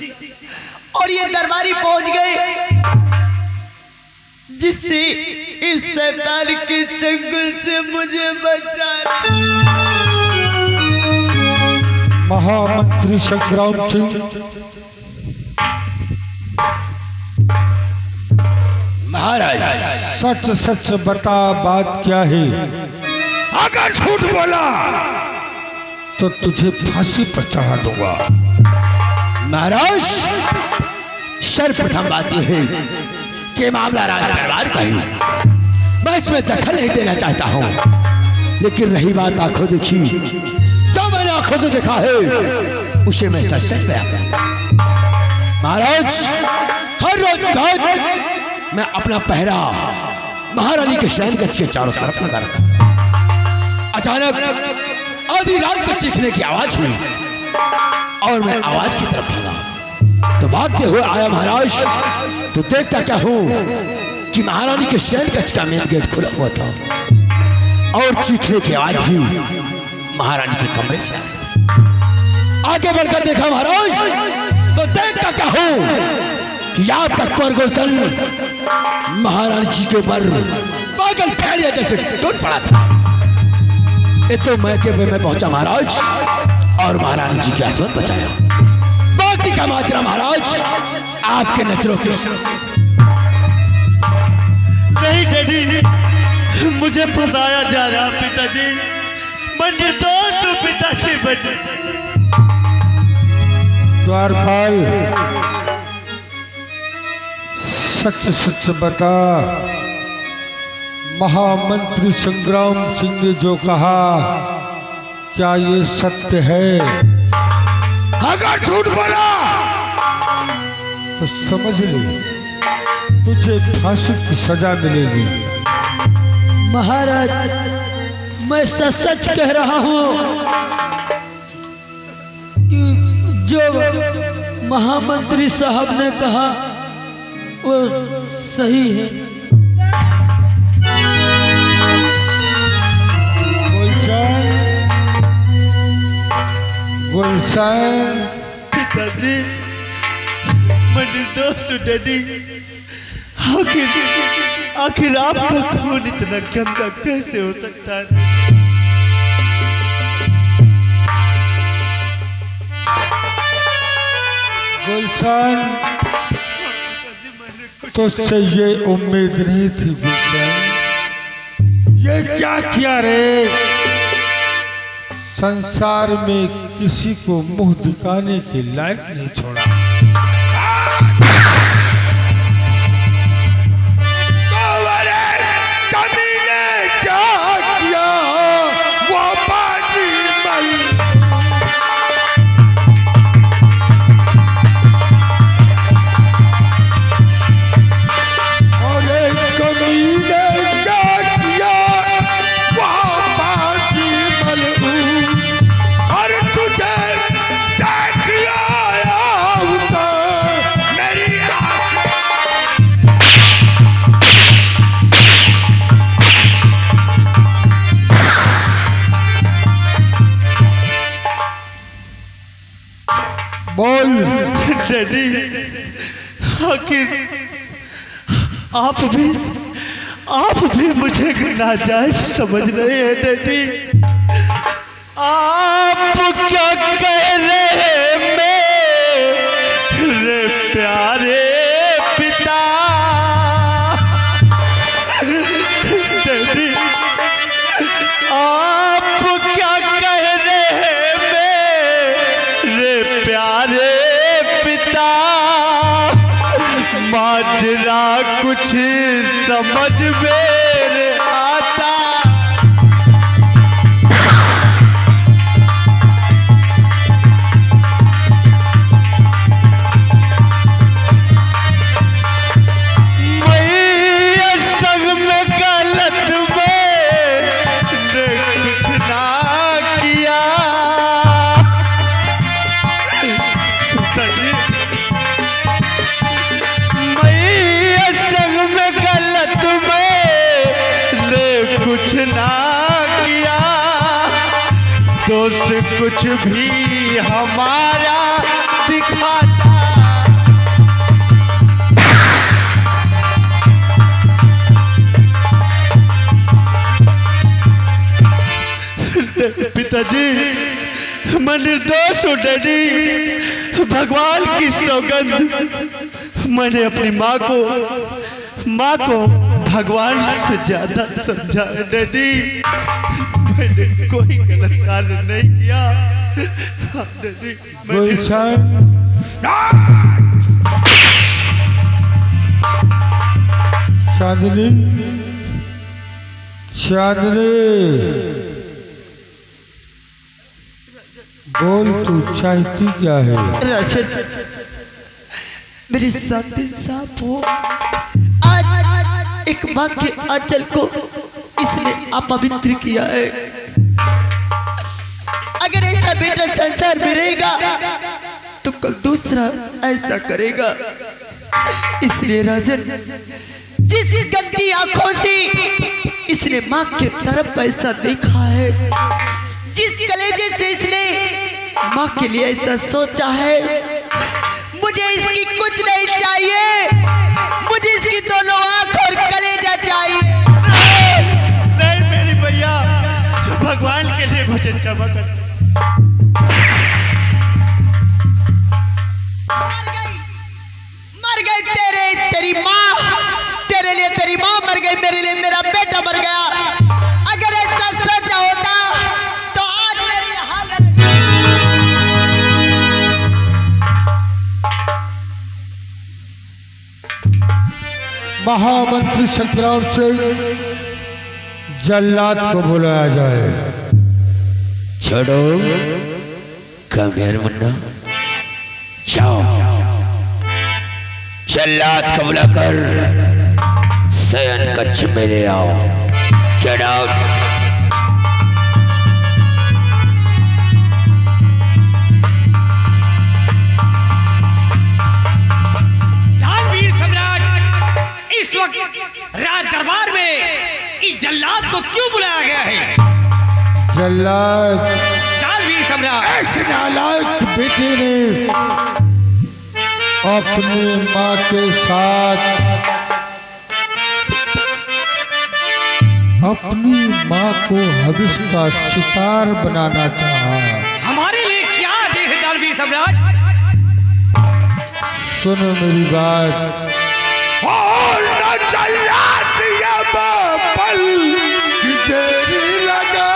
और ये दरबारी पहुंच गए, जिससे इस शैतान के चंगुल से मुझे बचा। महामंत्री संग्राम सिंह, महाराज सच सच बता, बात क्या है? अगर झूठ बोला तो तुझे फांसी पर चढ़ा दूंगा। महाराज, सर्वप्रथम बात यह है कि मामला राज दरबार का ही, मैं इसमें दखल नहीं देना चाहता हूँ। लेकिन रही बात आंखों देखी, जो मैंने आंखों से देखा है उसे मैं सच सच बयां करूंगा। महाराज, हर रोज की बात मैं अपना पहरा महारानी के शयन कक्ष के चारों तरफ लगा रखा। अचानक आधी रात को चीखने की आवाज हुई और मैं आवाज की तरफ भागा तो भागते हुए आया महाराज, तो देखता क्या हूं कि महारानी के शयन कक्ष का मेन गेट खुला हुआ था और चीखने की आवाज भी महारानी के कमरे से आई। आगे बढ़कर देखा महाराज, तो देखता क्या हूं कि आपका कुंवर गुलशन महारानी जी के ऊपर पागल फैलिया जैसे टूट पड़ा था। ये तो मैं के में पहुंचा महाराज और महारानी जी की आसमत बचाया। बाकी का मात्रा महाराज आपके नजरों के। नहीं डैडी, मुझे फंसाया जा रहा पिताजी, मैं निर्दोष हूँ पिताजी। द्वारपाल, सच सच बता, महामंत्री संग्राम सिंह ने जो कहा क्या ये सत्य है? अगर झूठ बोला तो समझ ले तुझे फांसी की सजा मिलेगी। महाराज, मैं सच सच कह रहा हूँ कि जो महामंत्री साहब ने कहा वो सही है। गुलशन, पिताजी, मैं निर्दोष हूँ डैडी। आखिर आपका खून इतना गंदा कैसे हो सकता है? गुलशन, तुझसे ये उम्मीद नहीं थी गुलशन। ये क्या किया रे? संसार में किसी को मुंह दिखाने के लायक नहीं छोड़ा। कुंवर डैडी, आखिर आप भी मुझे नाजायज समझ रहे हैं डैडी। आप क्या कह रहे हैं मेरे प्यारे पिता? डैडी, आप क्या कह रहे हैं मेरे प्यारे पिता? माजरा कुछ समझ मेरे आता। कुछ ना किया, दोस्त कुछ भी हमारा दिखाता। पिताजी, मैं निर्दोष हूँ डैडी। भगवान की सौगंध, मैंने अपनी माँ को भगवान से ज्यादा समझा है डैडी। मैंने कोई गलत कार्य नहीं किया डैडी। गुलशन, चांदनी, बोल, तू चाहती क्या है? राजन, मेरे साथ इंसाफ हो। आज एक माँ के आंचल को इसने अपवित्र किया है। अगर ऐसा बेटा संसार में रहेगा तो कल दूसरा ऐसा करेगा। इसलिए राजन, जिस गंदी आंखों से इसने माँ के तरफ ऐसा देखा है, जिस कलेजे से इसने माँ के लिए ऐसा सोचा है, मुझे इसकी कुछ नहीं चाहिए। मुझे इसकी दोनों आंख और कलेजा चाहिए। नहीं मेरी भैया, भगवान के लिए मुझे क्षमा कर। मर गई तेरी माँ, तेरे लिए तेरी माँ मर गई, मेरे लिए मेरा बेटा मर गया। अगर ऐसा सोचा होता तो आज मेरी हालत। महामंत्री संग्राम से जल्लाद को बुलाया जाए। छोड़ो, कम हियर मुन्ना, जाओ जल्लाद को बुलाकर शयन कक्ष में ले आओ। Get out. दानवीर सम्राट, इस वक्त राज दरबार में इस जल्लाद को क्यों बुलाया गया है? जल्लाद, दानवीर सम्राट, इस नालायक बेटे ने अपनी माँ के साथ अपनी माँ को हविष का शिकार बनाना चाहा। हमारे लिए क्या आदेश है दानवीर सम्राट? सुनो मेरी बात। और न जल्लाद ये पल की देरी लगा।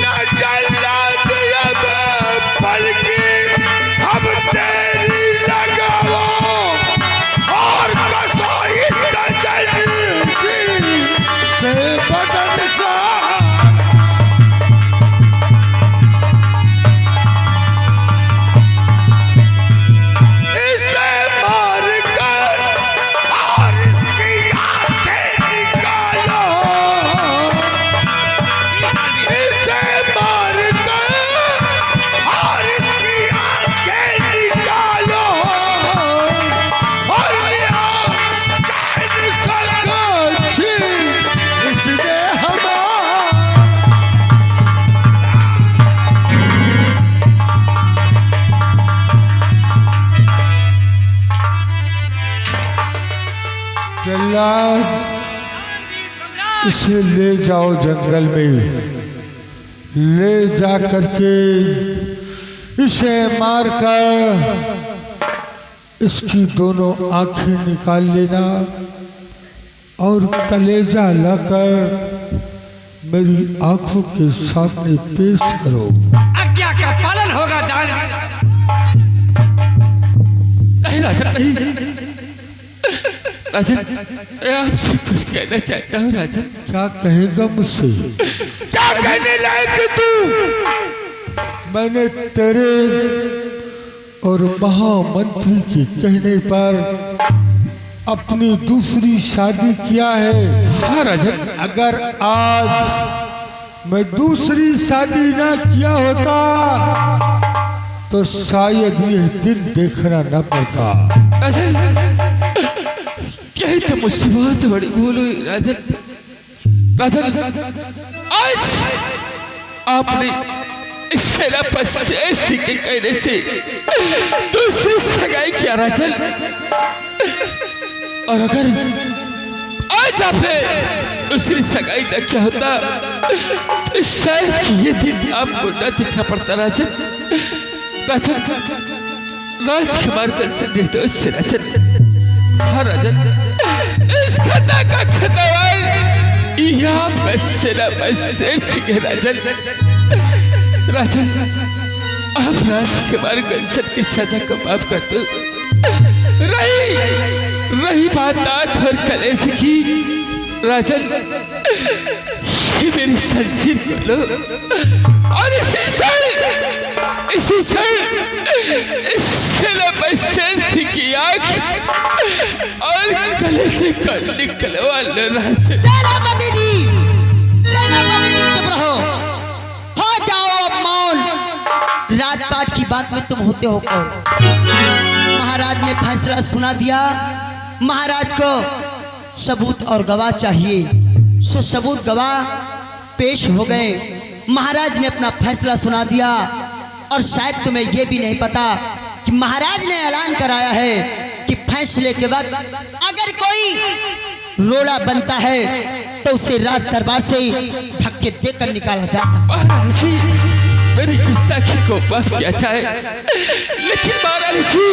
न जल्लाद ये पल की अब तेरी लगाओ और कसो इसका जल्दी से बदन सा। प्रहलाद, इसे ले जाओ जंगल में, ले जा करके इसे मारकर इसकी दोनों आंखें निकाल लेना और कलेजा लाकर मेरी आंखों के सामने पेश करो। आज्ञा का पालन होगा दान। नहीं राजन, नहीं राजन, मैं आपसे कुछ कहना चाहता हूँ राजन। क्या कहेगा मुझसे? क्या कहने लायक तू? मैंने तेरे और महामंत्री के कहने पर अपनी दूसरी शादी किया है। हाँ राजन। अगर आज मैं दूसरी शादी ना किया होता तो शायद यह दिन देखना न पड़ता। राजन, यही तो मुझसे बहुत बड़ी भूल हुई राजन। राजन, आज आपने सेना पर शेर सिंह के कहने से दूसरी सगाई किया राजन। और अगर आज आपने दूसरी सगाई न किया होता तो शायद ये दिन आपको न दिखा पड़ता राजन। राजन, राजकुमार कंचन निर्दोष से राजन। हाँ राजन, इस घटना का खतवार यहाँ पर सेना पर शेर सिंह है राजन। राजन, आप राजकुमार कंचन की सजा को माफ कर दो। रही बात आंख और कलेजे की राजन, ये मेरी शमशीर को लो और इसी क्षण इस सेना पर शेर सिंह की आंख और कलेजे को निकलवा लो राजन। सेनापति जी, चुप रहो, हो जाओ अब मौन। राजपाट की बात में तुम होते हो कौन? महाराज ने फैसला सुना दिया। महाराज को सबूत और गवाह चाहिए, सो सबूत गवाह पेश हो गए। महाराज ने अपना फैसला सुना दिया और शायद तुम्हें यह भी नहीं पता कि महाराज ने ऐलान कराया है कि फैसले के वक्त अगर कोई रोड़ा बनता है तो उसे राज दरबार से धक्के देकर निकाला जा सकता है। मेरी गुस्ताखी को माफ किया जाए, लेकिन महाराज जी,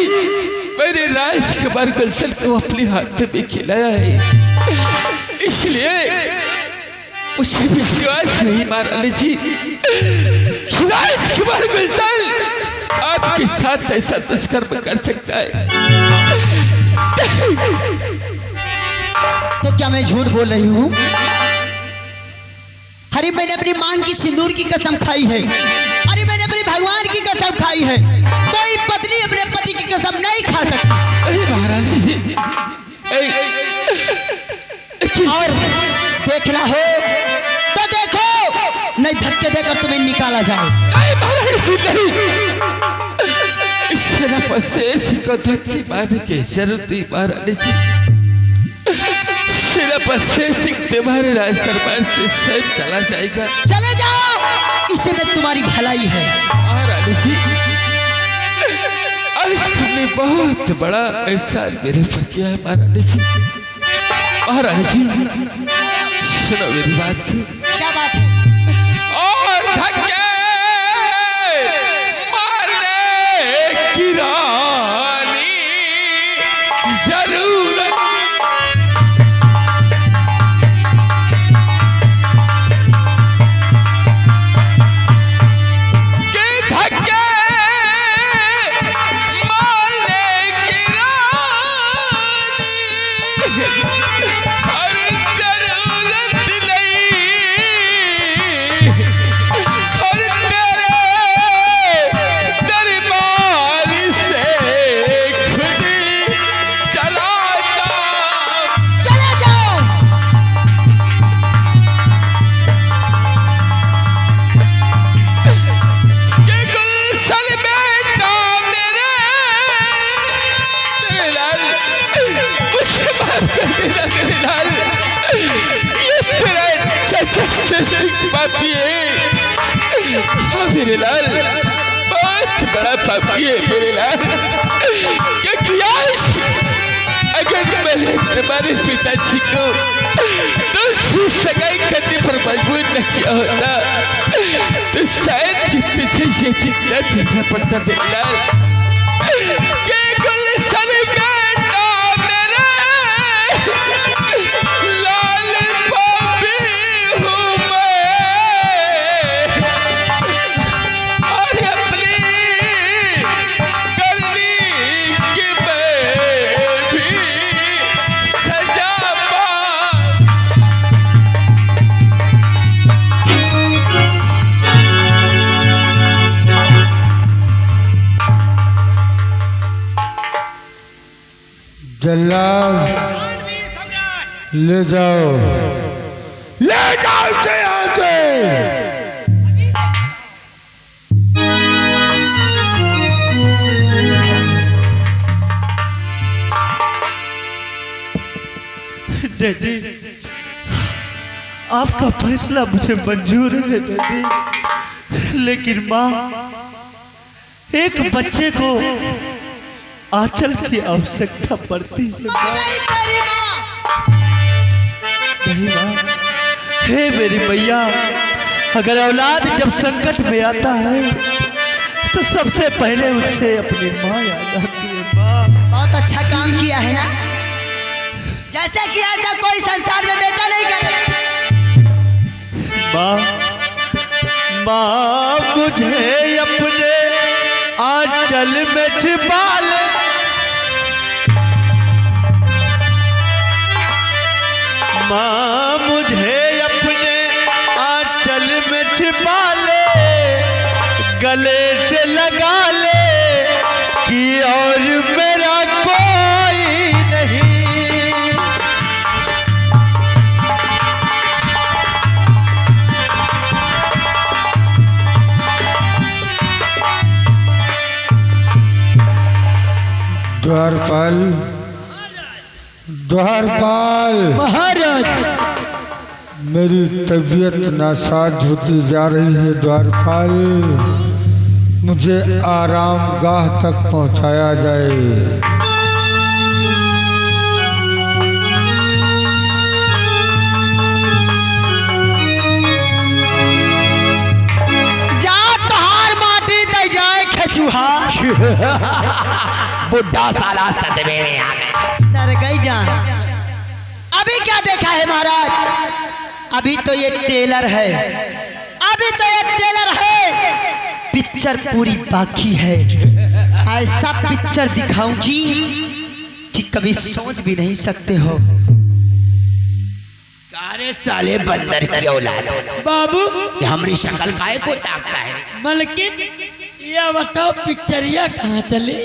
मैंने राजकुमार गुलशन को अपने हाथ में खिलाया है, इसलिए मुझे विश्वास नहीं महाराज जी कि राजकुमार गुलशन आपके साथ ऐसा दुष्कर्म कर सकता है। तो क्या मैं झूठ बोल रही हूँ? अरे मैंने अपनी मांग की सिंदूर की कसम खाई है। अरे मैंने अपने भगवान की कसम खाई है। कोई पत्नी अपने पति की कसम नहीं खा सकती। महाराज जी, और देखना हो तो देखो, नहीं धक्के देकर तुम्हें निकाला जाए। महाराज जी नहीं, इस सेना पर शेर सिंह को धक्के मारने की जरूरत नहीं महाराज जी। सेना पर शेर सिंह तुम्हारे राज दरबार से स्वयं चला जाएगा। चले जाओ, इसे में तुम्हारी भलाई है। महाराज जी, आज तुमने बहुत बड़ा एहसान मेरे पर किया है महाराज जी। महाराज जी, सुनो मेरी बात की। क्या बात है? और धक्के मारने की रानी जरूरत मेरे लाल, बहुत बड़ा पापी है मेरे लाल। क्या किया? अगर मैंने तुम्हारे पिताजी को दूसरी सगाई करने पर मजबूर न किया होता तो शायद कि तुझे ये दिखना देखना पड़ता बिल्लाल कि गुलशन बेटा मेरा लाल पापी हूँ मैं और अपनी गली की मैं भी सजा पा जल्लाद ले जाओ इसे यहाँ से। डैडी आपका फैसला मुझे मंजूर है डैडी, लेकिन माँ एक बच्चे को आंचल की आवश्यकता पड़ती है। नहीं माँ, हे मेरी मैया, अगर औलाद जब संकट में आता है तो सबसे पहले उसे अपनी माँ याद आती है। माँ बहुत अच्छा काम किया है ना, जैसे किया था कोई संसार में बेटा नहीं करे। माँ, माँ मुझे अपने आंचल में छिपा ले। माँ मुझे अपने आंचल में छिपा ले, गले से लगा ले कि और मेरा कोई नहीं। द्वारपाल, द्वारपाल महाराज, मेरी तबीयत नासाज होती जा रही है। द्वारपाल, मुझे आराम गाह तक पहुंचाया जाए। बुढ़ा साला सदमे में आ गए। सरगई जान, अभी क्या देखा है महाराज? अभी तो ये टेलर है, अभी तो ये टेलर है, पिक्चर पूरी बाकी है। ऐसा पिक्चर दिखाऊंगी कि कभी सोच भी नहीं सकते हो। अरे साले बंदर की औलाद बाबू ये हमारी शक्ल काहे को ताकता है? मलकिन ये बताओ पिक्चरिया कहाँ चली?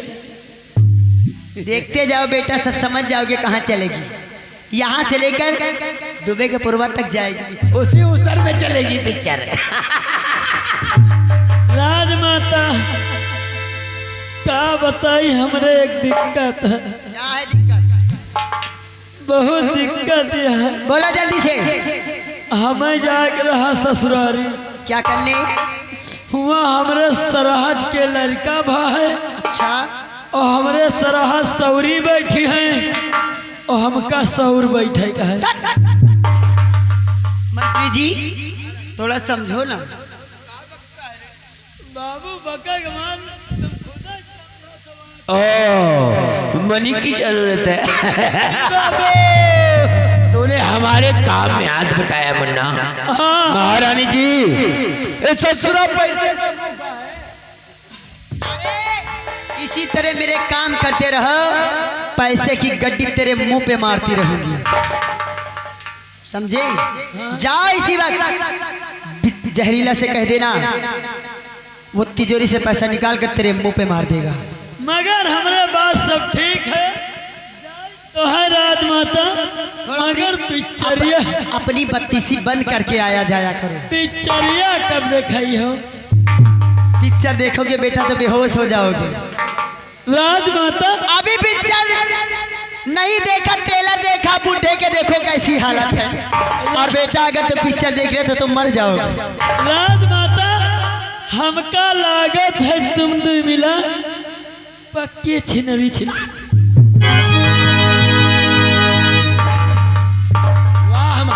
देखते जाओ बेटा, सब समझ जाओगे कहाँ चलेगी। यहाँ से लेकर दुबई के पूर्वा तक जाएगी। उसी उसर में चलेगी पिक्चर। राजमाता का बताई, हमरे एक दिक्कत है। क्या है दिक्कत? बहुत दिक्कत है। बोलो जल्दी से। हमें जाके रहा ससुरारी, क्या करने? हुआ हमरे सरहज के लड़का भाई, अच्छा, और हमरे सरहज सौरी बैठी हैं और हमका सौर बैठे का है। मंत्री जी थोड़ा समझो ना। बाबू बका गमान ओ मनी की जरूरत है। तूने हमारे काम में हाथ बटाया मुन्ना। हाँ। महारानी जी ससुरा पैसे इसी तरह मेरे काम करते रहो, पैसे की गड्डी तेरे मुंह पे मारती रहूंगी, समझे? जाओ इसी वक्त जहरीला से कह देना वो तिजोरी से पैसा निकाल कर तेरे मुंह पे मार देगा। मगर हमारे बात सब ठीक है तो है राजमाता, मगर पिक्चरिया अपनी बत्तीसी बंद करके आया जाया करो। पिक्चरिया कब दिखाई हो? पिक्चर देखोगे बेटा तो बेहोश हो जाओगे। राजमाता अभी पिक्चर नहीं देखा, ट्रेलर देखा, बूढ़े के देखो कैसी हालत है। और बेटा अगर तो पिक्चर देख रहे तो तुम मर जाओगे। राजमाता हमका लागत है तुम दो मिला पक्के छिनरी छिन।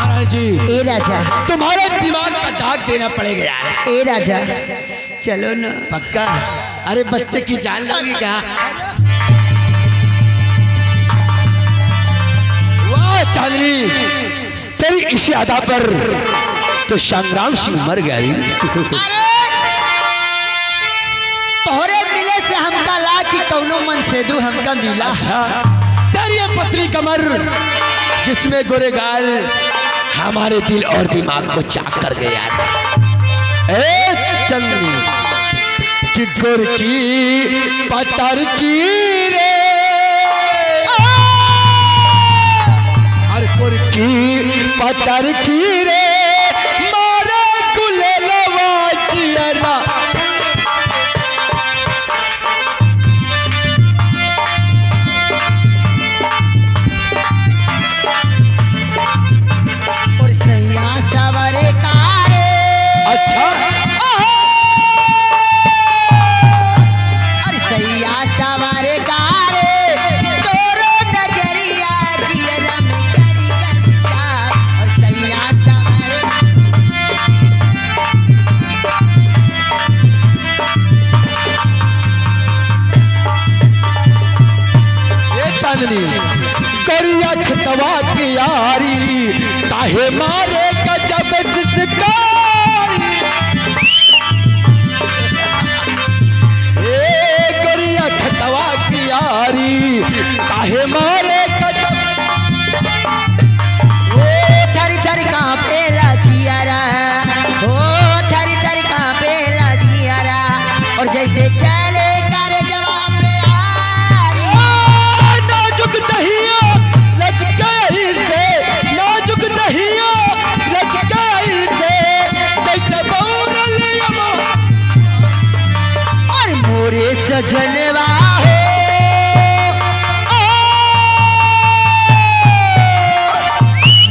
महाराज जी ए राजा, तुम्हारे दिमाग का दाग देना पड़ेगा यार। ए राजा, चलो ना। पक्का? अरे बच्चे की जान लोगे क्या? वाह चांदनी, तेरी इसी अदा पर तो संग्राम सिंह मर गया रे। अरे तोहरे मिले से हमका ला कि कौनो मन से दू हमका मिला। अच्छा, तेरी ये पतली कमर जिसमें गोरे गाल हमारे दिल और दिमाग को चाक कर गए यार। ए चंदनी कि गुर की पतर की रे, और गुर की पतर की रे, मारे गुले लवाजियरा। और सैया सवरे कारे। अच्छा, और सैया सवरे कारे, तोरो नजरिया जियरा में गड़ी गड़ी जा। और सैया सवरे ये चांदनी करिया खतवा की यारी, काहे मारे गजब सिसकारी। ए करिया खतवा की यारी, काहे मारे गजब। ओ थरी थरी कांपेला जियरा, ओ थरी थरी कांपेला जियरा। और जैसे चले कर जवाब पे यारी। नाजुक दहिया लचकाई से, नाजुक दहिया लचकाई से, जैसे बौरल यमो। और मोरे सजनवा हो,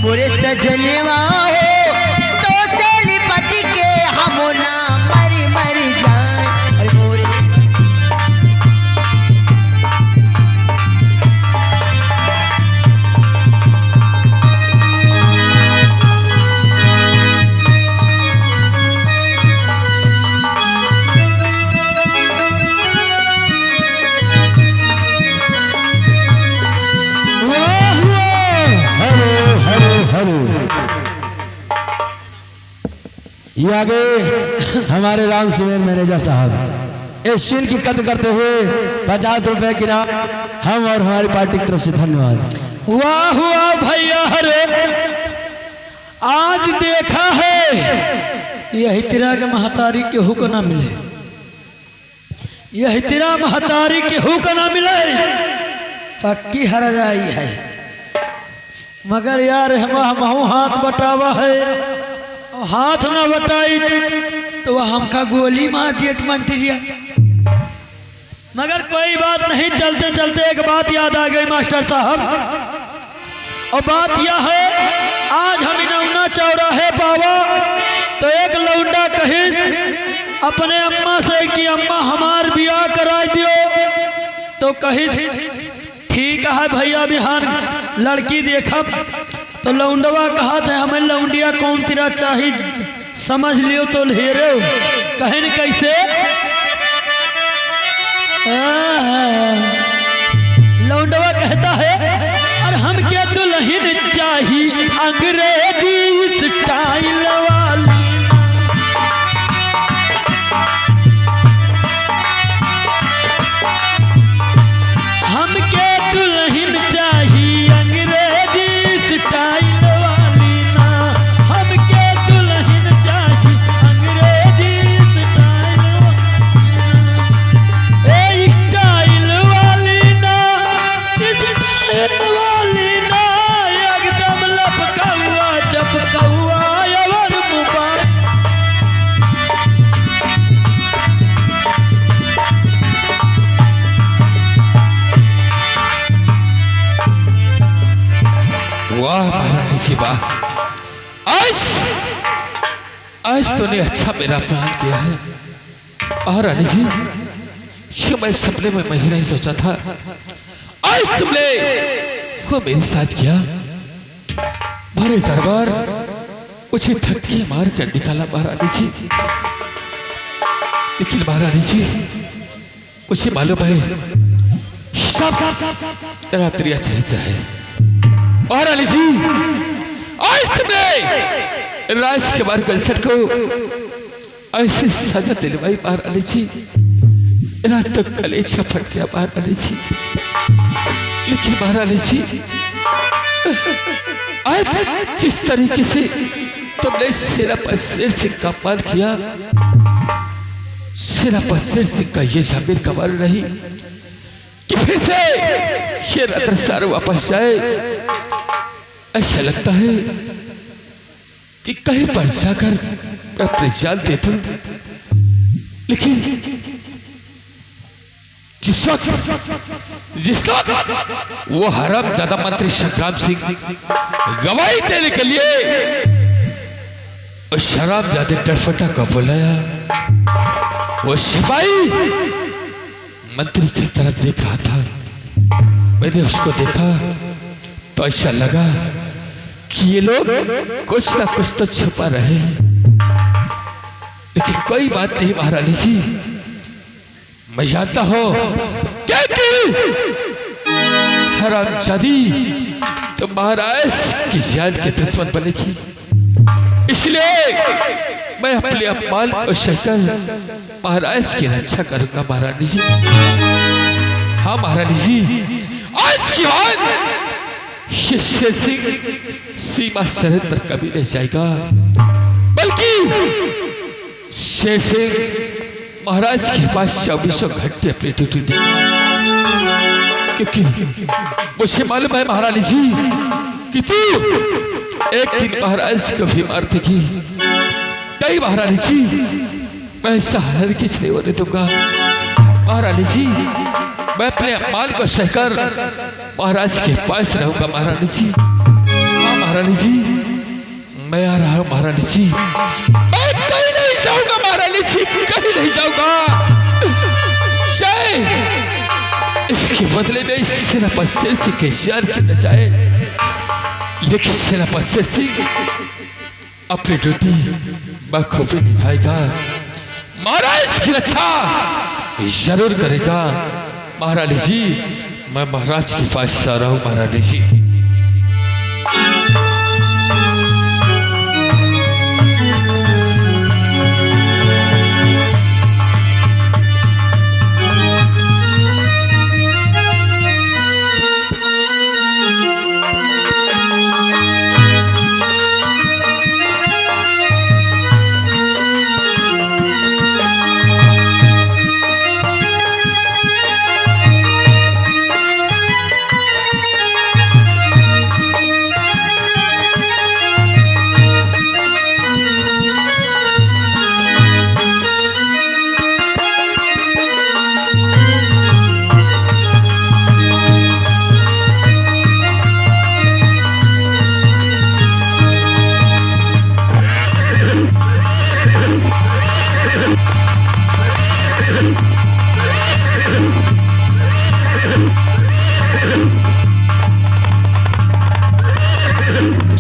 मोरे सजनवा हो, तो से लिपट के हम ना मर मर जाए। और मोरे ये आगे हमारे राम सुमेर मैनेजर साहब इस सीन की कदर करते हुए 50 रुपए की नाम हम और हमारी पार्टी की तरफ से धन्यवाद। वाह वाह भैया, अरे आज देखा है यही तेरा के महतारी के हुक ना मिले, यही तेरा महतारी के हुक ना मिले, पक्की हर जाई है। मगर यार हम हाथ बटावा है, हाथ ना बटाई तो वह हमका गोली मार दिया मंटरिया। मगर कोई बात नहीं, चलते चलते एक बात याद आ गई मास्टर साहब, और बात यह है आज हम इनौना चौराहे पावा तो एक लौंडा कही अपने अम्मा से कि अम्मा हमार ब्याह करा दियो, तो कही ठीक है भैया बिहान लड़की देखा। तो लौंडवा कहा था हमें लौंडिया कौन तेरा चाहिए समझ लियो तो लेरे कहन कैसे। लौंडवा कहता है और हम क्या दुल्हन चाहिए अंग्रेजी स्टाइल वाली। हम क्या दुल्हन चाहिए अंग्रेजी स्टाइल वाली ना, हम क्या दुल्हन चाहिए अंग्रेजी स्टाइल वाली ना, स्टाइल वाली ना, एकदम लपकौआ चपकौआ और मुबारक। वाह महारानी जी वाह, आज तूने अच्छा मेरा प्लान किया है। और रानी जी ये मैं सपने में ही नहीं सोचा था, आज तुमने वो मेरे साथ किया। भरे दरबार मुझे धक्के मार कर निकाला महारानी जी। लेकिन महारानी जी मुझे मालूम है सब तेरा तेरा चरित्र है। महारानी जी आज तुमने राजकुमार गुलशन को ऐसे सजा दिलवाई महारानी जी, मेरा तो कलेजा फट गया महारानी जी। लेकिन महारानी जी आज जिस तरीके से तुमने सेनापति शेर सिंह का अपमान किया, सेनापति शेर सिंह का ये जामिर कमाल नहीं कि फिर से ये रतनसार वापस जाए। ऐसा लगता है कि कहीं पर जाकर अपनी जान दे दो। लेकिन जिस वक्त वो हराम दादा मंत्री संग्राम सिंह गवाही देने के लिए उस शराब जादे टरफटा को बुलाया, वो सिपाही मंत्री की तरफ देख रहा था। मैंने उसको देखा तो ऐसा लगा कि ये लोग कुछ ना कुछ तो छुपा रहे हैं। लेकिन कोई बात नहीं महारानी जी, मैं जानता हूं क्योंकि हरामजादी तो महाराज की जान के दुश्मन बनेगी, इसलिए मैं अपने अपमान को सहकर महाराज की रक्षा करूंगा महारानी जी। हाँ महारानी जी, आज की बात ये शेर सिंह सीमा सरहद पर कभी नहीं जाएगा, बल्कि शेर सिंह महाराज के पास 24 घंटे अपनी ड्यूटी दी। क्योंकि मुझे मालूम है महारानी जी कि तू एक दिन महाराज को भी मार देगी। नहीं महारानी जी, मैं ऐसा हर किसी नहीं होने दूंगा महारानी जी। मैं अपने अपमान को सहकर महाराज के पास रहूंगा महारानी जी। हाँ महारानी जी, मैं आ रहा हूं महारानी जी। मैं कहीं नहीं जाऊंगा महारानी जी, कहीं नहीं जाऊंगा। जय इसके बदले में सेनापति शेर सिंह के जान की न जाए, लेकिन सेनापति शेर सिंह अपनी ड्यूटी बखूबी निभाएगा, महाराज की रक्षा जरूर करेगा महारानी जी। मैं महाराज के पास जा रहा हूं महारानी जी।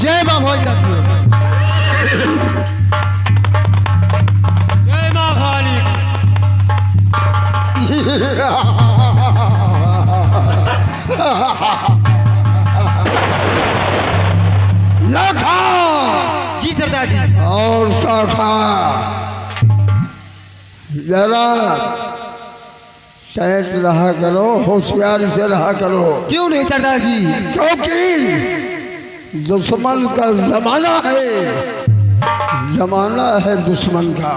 जय मां भोज जाती हो। जय मां भवानी। लाखा जी सरदार जी। और शाखा जरा सैट रहा करो, होशियारी से रहा करो। क्यों नहीं सरदार जी? क्योंकि दुश्मन का जमाना है, जमाना है दुश्मन का।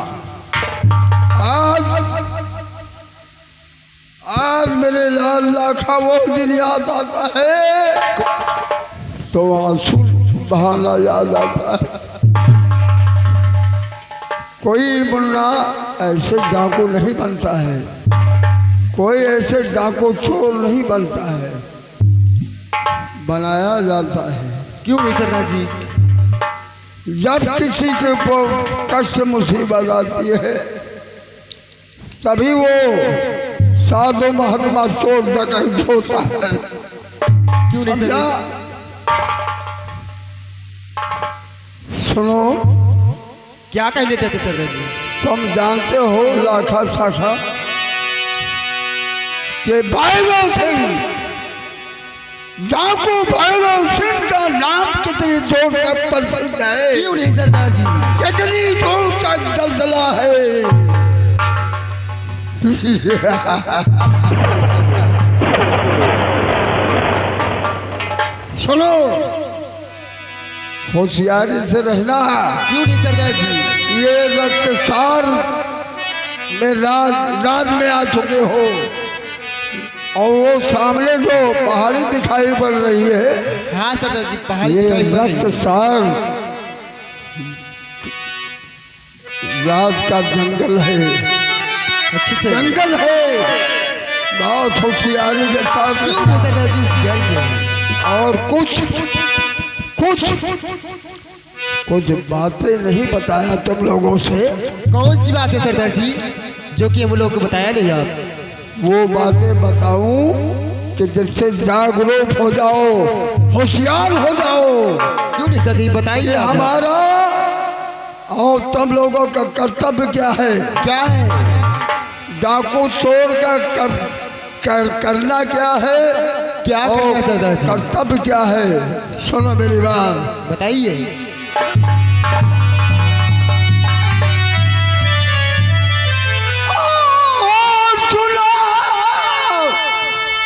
आज मेरे लाल लाखा वो दिन याद आता है तो आंसू बहाना याद आता है। कोई मुन्ना ऐसे डाकू नहीं बनता है, कोई ऐसे डाकू चोर नहीं बनता है, बनाया जाता है। क्यों नहीं सरदार जी? जब किसी के ऊपर कष्ट मुसीबत आती है तभी वो साधु महात्मा चोर डकैत होता है। क्यों नहीं समझा? सुनो, क्या कहना चाहते सरदार जी? तुम जानते हो लाखा साखा कि भैरव सिंह, डाकू भैरव सिंह का नाम कितनी दूर तक प्रसिद्ध है? क्यों नहीं सरदार जी? कितनी दूर तक दलदला है? सुनो, होशियारी से रहना। क्यों नहीं सरदार जी? ये रक्तसार में राज में आ चुके हो और वो सामने जो पहाड़ी दिखाई पड़ रही है, हाँ सरदार जी, पहाड़ी ये दिखाई पड़ रही है। रक्तसार राज का जंगल है, अच्छे से जंगल है। बहुत होशियारी के साथ क्यों नहीं सरदार जी? होशियारी से और कुछ बातें नहीं बताया तुम लोगों से। कौन सी बात है सरदार जी जो कि हम लोग को बताया नहीं आप? वो बातें बताऊं कि जिससे जागरूक हो जाओ, होशियार हो जाओ। क्यों नहीं सरदार जी? बताइए आप। हमारा और तुम लोगों का कर्तव्य क्या है? क्या है? डाकू चोर का करना क्या है? क्या करना है सरदार जी? कर्तव्य क्या है? सुनो मेरी बात, बताइए।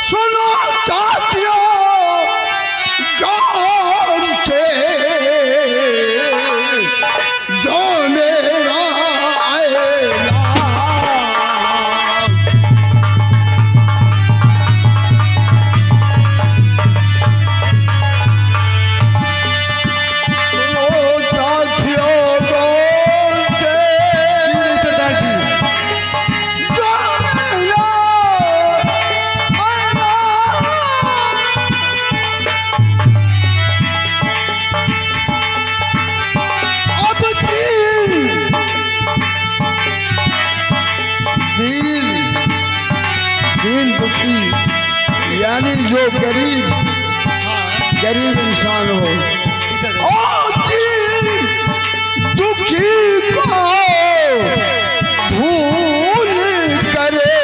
सुनो साथियों, गौर से जो मेरा आएगा, सुनो साथियों, गौर से सरदार जी जो मेरा दीन दुखी, यानी जो गरीब इंसान हो, और दीन दुखी को भूल करे,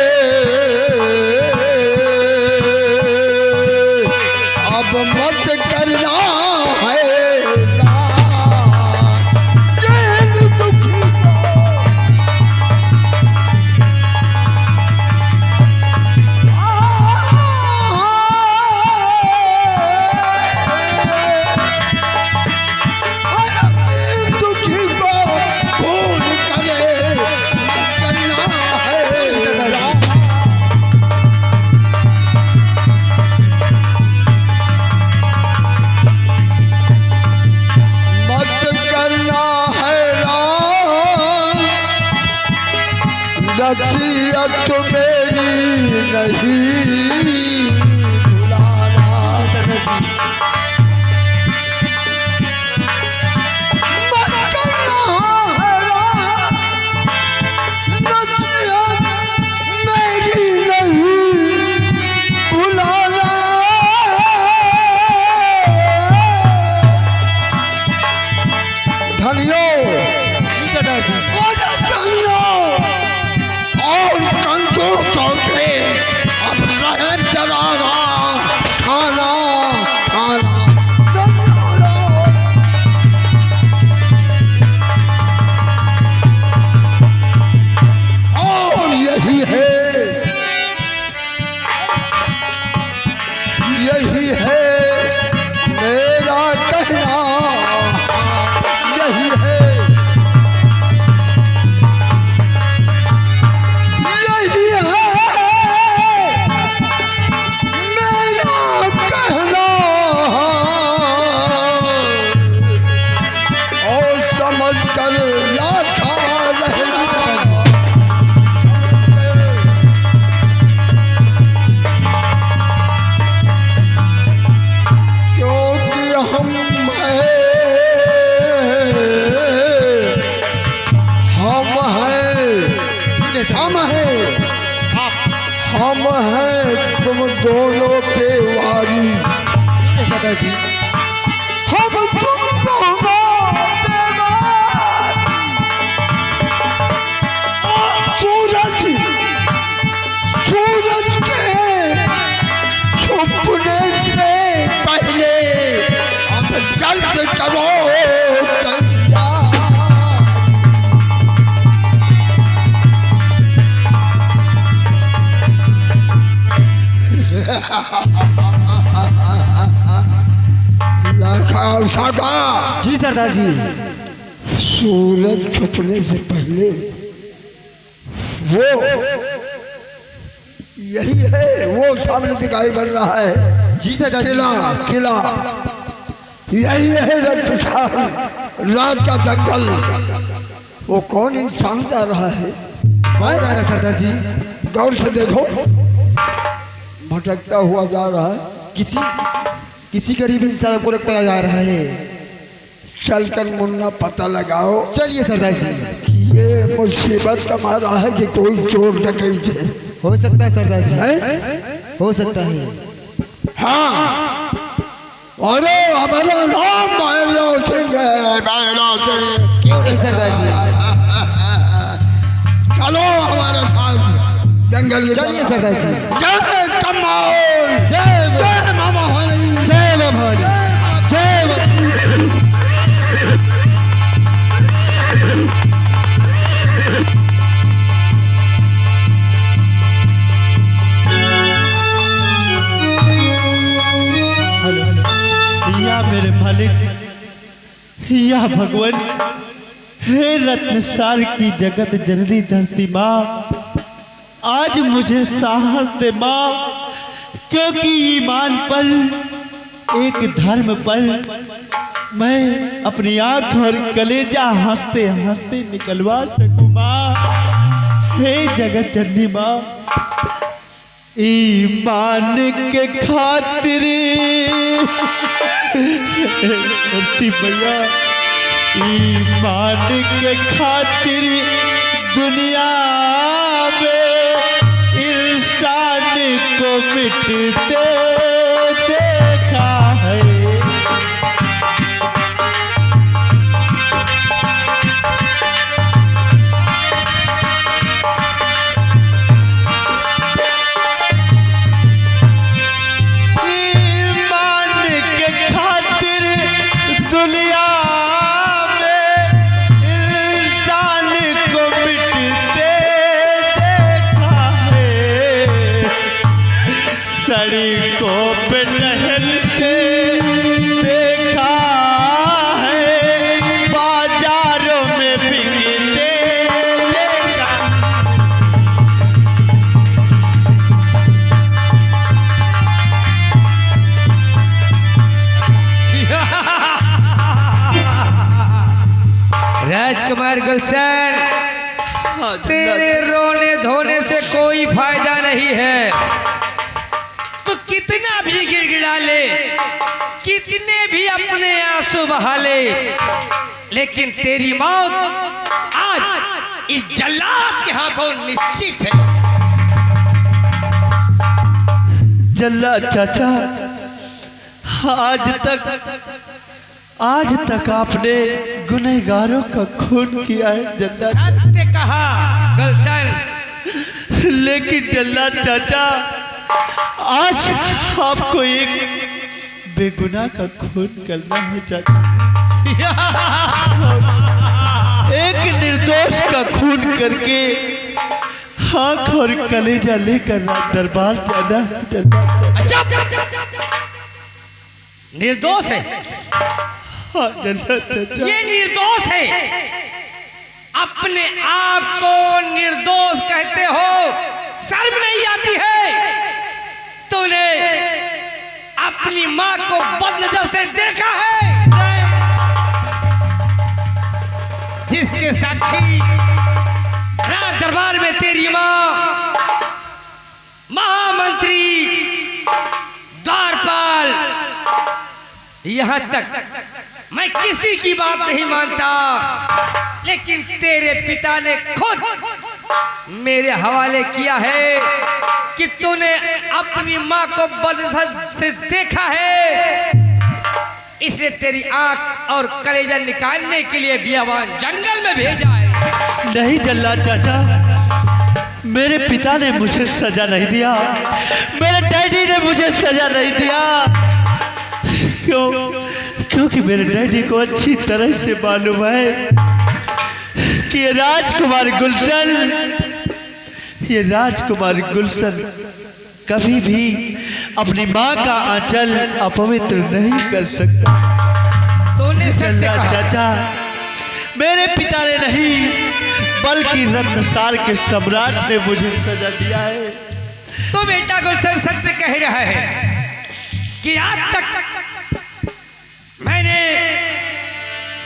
अब मत करना है दीन दुखी को। दुखी को भूल करे, मत करना है। मत करना है राम, नसीहत मेरी नहीं भुलाना। सरदार जी मत करना है राम, नसीहत मेरी नहीं भुलाना। धनियों, जी सरदार जी। और कंजूसों पे अब रहम जलाना, खाना खाना। और यही है मेरा कहना, यही है मेरा कहना। और समझ कर लाखा रहना, क्योंकि हम हैं तुम दोनों के वारी, सरदार जी हम तुम दोनों के करो तैयार। लाखा साका। जी सरदार जी। सूरज छुपने से पहले वो यही है, वो सामने दिखाई पड़ रहा है। जी सरदार जी। किला किला यही है रक्तसार राज का जंगल। वो कौन इंसान जा रहा है? कौन आ रहा है सरदार जी? गौर से देखो, भटकता हुआ जा रहा है। किसी गरीब इंसान को लगता जा रहा है। चलकर मुन्ना पता लगाओ। चलिए सरदार जी। ये मुसीबत का मारा है कि कोई चोर डकैत है। हो सकता है सरदार जी। हैं? हो सकता है। हाँ, अरे हमारा नाम भैरव सिंह है, भैरव सिंह। क्यों नहीं सरदार जी? चलो हमारे साथ जंगल की चलिए तरफ। सरदार जी। जय कमाल, जय मामा भवानी, जय मां भवानी, जय मां। या मेरे मालिक, या भगवान, हे रत्नसार की जगत जननी धरती माँ, आज मुझे सहार दे माँ, क्योंकि ईमान पर, एक धर्म पर मैं अपनी आंख और कलेजा हंसते हंसते निकलवा सकूं माँ। हे जगत जननी माँ, ईमान के खातिर धरती भैया, ईमान के खातिर दुनिया में इंसान को मिटते देखा है। दुनिया में इंसान को मिटते देखा है, सड़कों पे टहलते देखा है, बाजारों में बिकते देखा। राजकुमार गुलशन, तेरे रोने धोने से कोई फायदा नहीं है। तो कितना भी गिड़गिड़ा ले, कितने भी अपने आंसू बहा ले, लेकिन तेरी मौत आज इस जल्लाद के हाथों निश्चित है। जल्लाद चाचा, आज तक आपने गुनहगारों का खून किया है जल्लाद। सत्य कहा गुलशन। लेकिन जल्लाद चाचा, आज आपको एक बेगुनाह का खून करना है चाचा। एक निर्दोष का खून करके आंख और कलेजा लेकर दरबार जाना है जल्लाद चाचा। निर्दोष है? हाँ जल्लाद चाचा। ये निर्दोष है। अपने आप को निर्दोष कहते हो, शर्म नहीं आती है? तूने अपनी माँ को बदनजर से देखा है, जिसके साक्षी राज दरबार में तेरी माँ, महामंत्री, द्वारपाल, यहाँ तक मैं किसी की बात नहीं मानता, लेकिन तेरे पिता ने खुद मेरे हवाले किया है कि तूने अपनी माँ को बदनजर से देखा है, इसलिए तेरी आंख और कलेजा निकालने के लिए बियावान जंगल में भेजा है। नहीं जल्लाद चाचा, मेरे पिता ने मुझे सजा नहीं दिया, मेरे डैडी ने मुझे सजा नहीं दिया। क्यों? क्योंकि मेरे डैडी को अच्छी तरह से मालूम है कि ये राजकुमार गुलशन कभी भी अपनी माँ का आंचल अपवित्र नहीं कर सकता। तूने सत्य चल्ला कहा। चाचा, मेरे पिता ने नहीं बल्कि रत्नसार के सम्राट ने मुझे सजा दिया है। तो बेटा गुलशन सत्य कह रहा है कि आज तक मैंने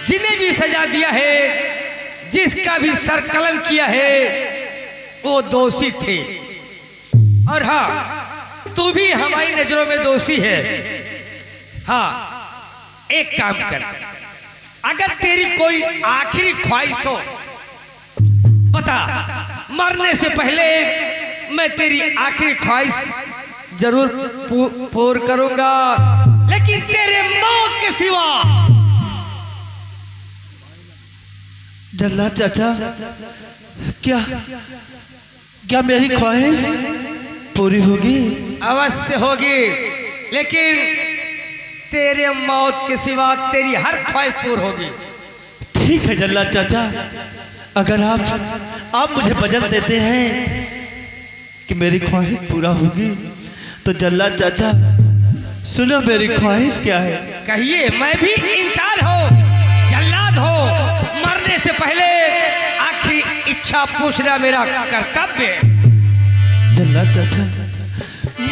जिन्हें भी सजा दिया है, जिसका भी सर कलम किया है, वो दोषी थे। और हाँ, तू भी हमारी नजरों में दोषी है। हाँ, एक काम कर, अगर तेरी कोई आखिरी ख्वाहिश हो बता, मरने से पहले मैं तेरी आखिरी ख्वाहिश जरूर पूर्ण करूंगा, लेकिन तेरे मौत के सिवा। जल्ला चाचा, क्या मेरी ख्वाहिश पूरी होगी? अवश्य होगी, लेकिन तेरे मौत के सिवा तेरी हर ख्वाहिश पूरी होगी। ठीक है जल्ला चाचा, अगर आप मुझे वचन देते हैं कि मेरी ख्वाहिश पूरा होगी, तो जल्ला चाचा सुनो मेरी ख्वाहिश क्या है। कहिए, मैं भी इंसान हो, जल्लाद हो, मरने से पहले आखिरी इच्छा पूछना मेरा कर्तव्य है। जल्ला चाचा,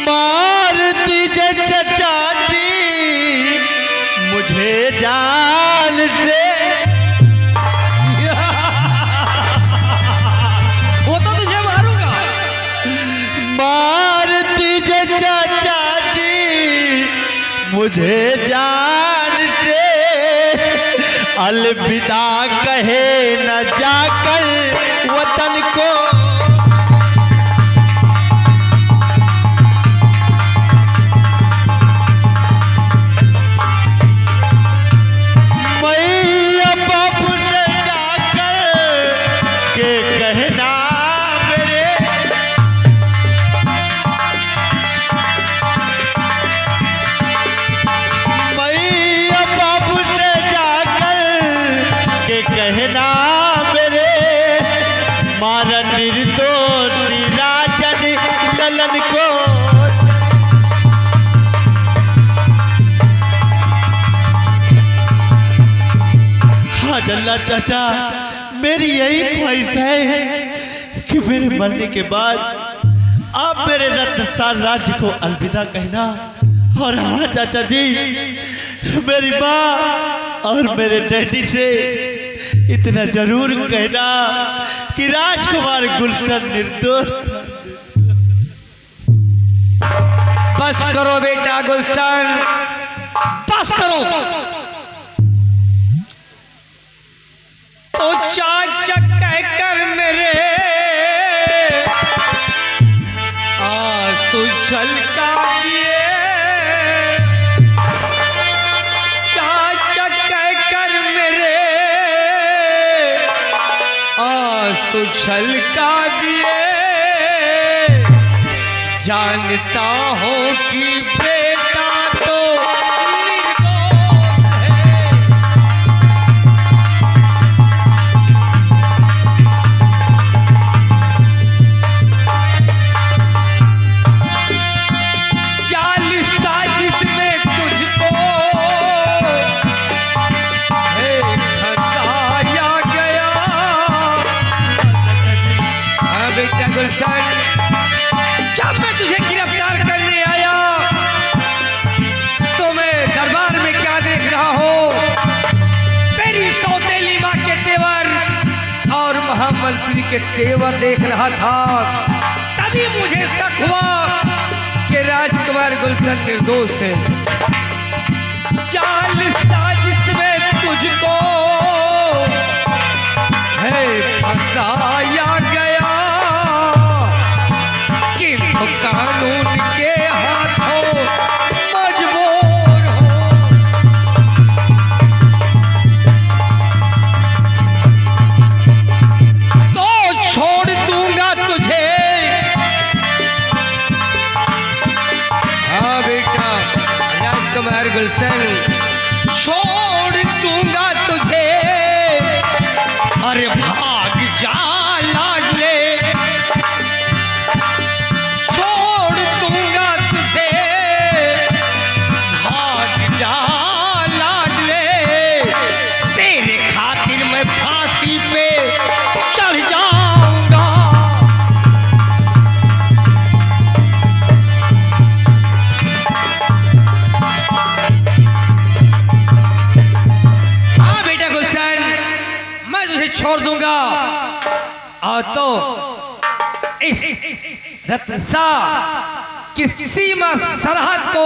मार दीजिए चाचा जी मुझे जान से। वो तो तुझे मारूंगा। मार दीजिए चाचा जी मुझे जान से, अलविदा कहे न जाकर वतन को। मैया बाबू से जाकर के कहना मेरे, मैया बाबू से जाकर के कहना मेरे, मारा निर्दोषी राजन ललन को। हाँ जल्ला चाचा, मेरी यही ख्वाहिश है कि मेरे मरने के बाद आप मेरे रत्नसार राज्य को अलविदा कहना। और हाँ चाचा जी, मेरी माँ और मेरे डैडी से इतना जरूर कहना कि राजकुमार गुलशन निर्दोष। बस करो बेटा गुलशन, बस करो। तो चाचा कहकर मेरे आंसू झलका दिए, चाचा कहकर मेरे आंसू झलका दिए। जानता हूँ कि बेटा तो निर्दोष है। जाल साजिश में तुझको फंसाया गया। हाँ बेटा गुलशन, जब मैं तुझे गिरफ्तार करने आया तो मैं दरबार में क्या देख रहा हूँ? तेरी सौतेली माँ के तेवर और महामंत्री के तेवर देख रहा था। तभी मुझे शक हुआ कि राजकुमार गुलशन निर्दोष है। जाल साजिश में तुझको है फंसाया गया, किंतु कानून के हाथों मजबूर हो। तो छोड़ दूंगा तुझे। हाँ बेटा राजकुमार गुलशन, छोड़ दूंगा तुझे, अरे भाग जा लाडले, छोड़ दूंगा तुझे, भाग जा लाडले, तेरे खातिर मैं फांसी पे चढ़ जाऊंगा। हाँ बेटा गुलशन, मैं तुझे छोड़ दूंगा और तो इस रत्नसा की सीमा सरहद को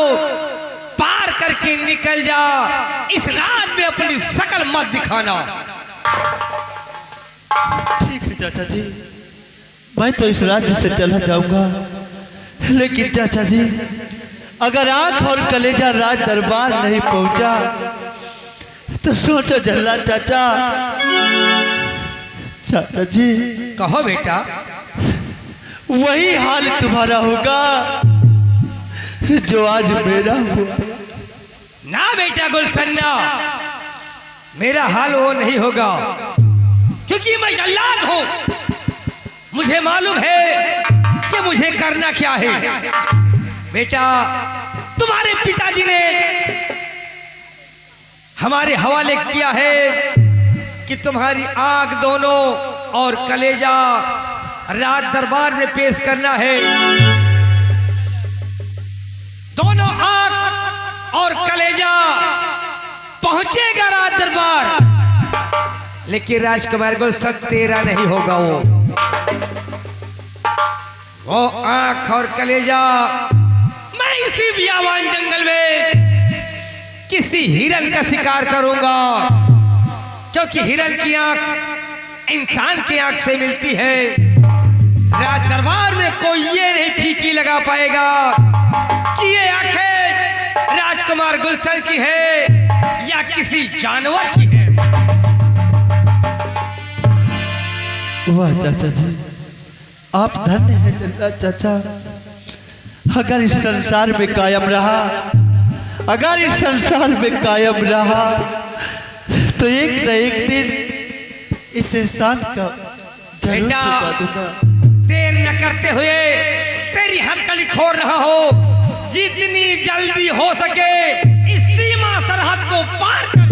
पार करके निकल जा। इस रात में अपनी शकल मत दिखाना। ठीक है चाचा जी, मैं तो इस राज्य से चला जाऊंगा, लेकिन चाचा जी अगर आंख और कलेजा राज दरबार नहीं पहुंचा तो सोचो जल्लाद चाचा। चाचा जी कहो बेटा। वही हाल तुम्हारा होगा जो आज मेरा हुआ। ना बेटा गुलशन ना, मेरा हाल वो नहीं होगा, क्योंकि मैं जल्लाद हूं। मुझे मालूम है कि मुझे करना क्या है। बेटा तुम्हारे पिताजी ने हमारे हवाले किया है कि तुम्हारी आंख दोनों और कलेजा राज दरबार में पेश करना है। दोनों आंख और कलेजा पहुंचेगा राज दरबार, लेकिन राजकुमार को सब तेरा नहीं होगा। वो आंख और कलेजा मैं इसी बियाबान जंगल में किसी हिरन का शिकार करूंगा, क्योंकि हिरन की आंख इंसान की आंख से मिलती है। राज दरबार में कोई ये नहीं फीकी लगा पाएगा कि ये आंखें राजकुमार गुलशन की है या किसी जानवर की है। वाह चाचा जी, आप धन्य हैं जल्लाद चाचा। अगर इस संसार में कायम रहा, अगर इस संसार में कायम रहा तो एक न एक दिन इस इंसान का जरूर बेटा चुका दूंगा। देर न करते हुए तेरी हथकड़ी खोल रहा हो, जितनी जल्दी हो सके इस सीमा सरहद को पार कर।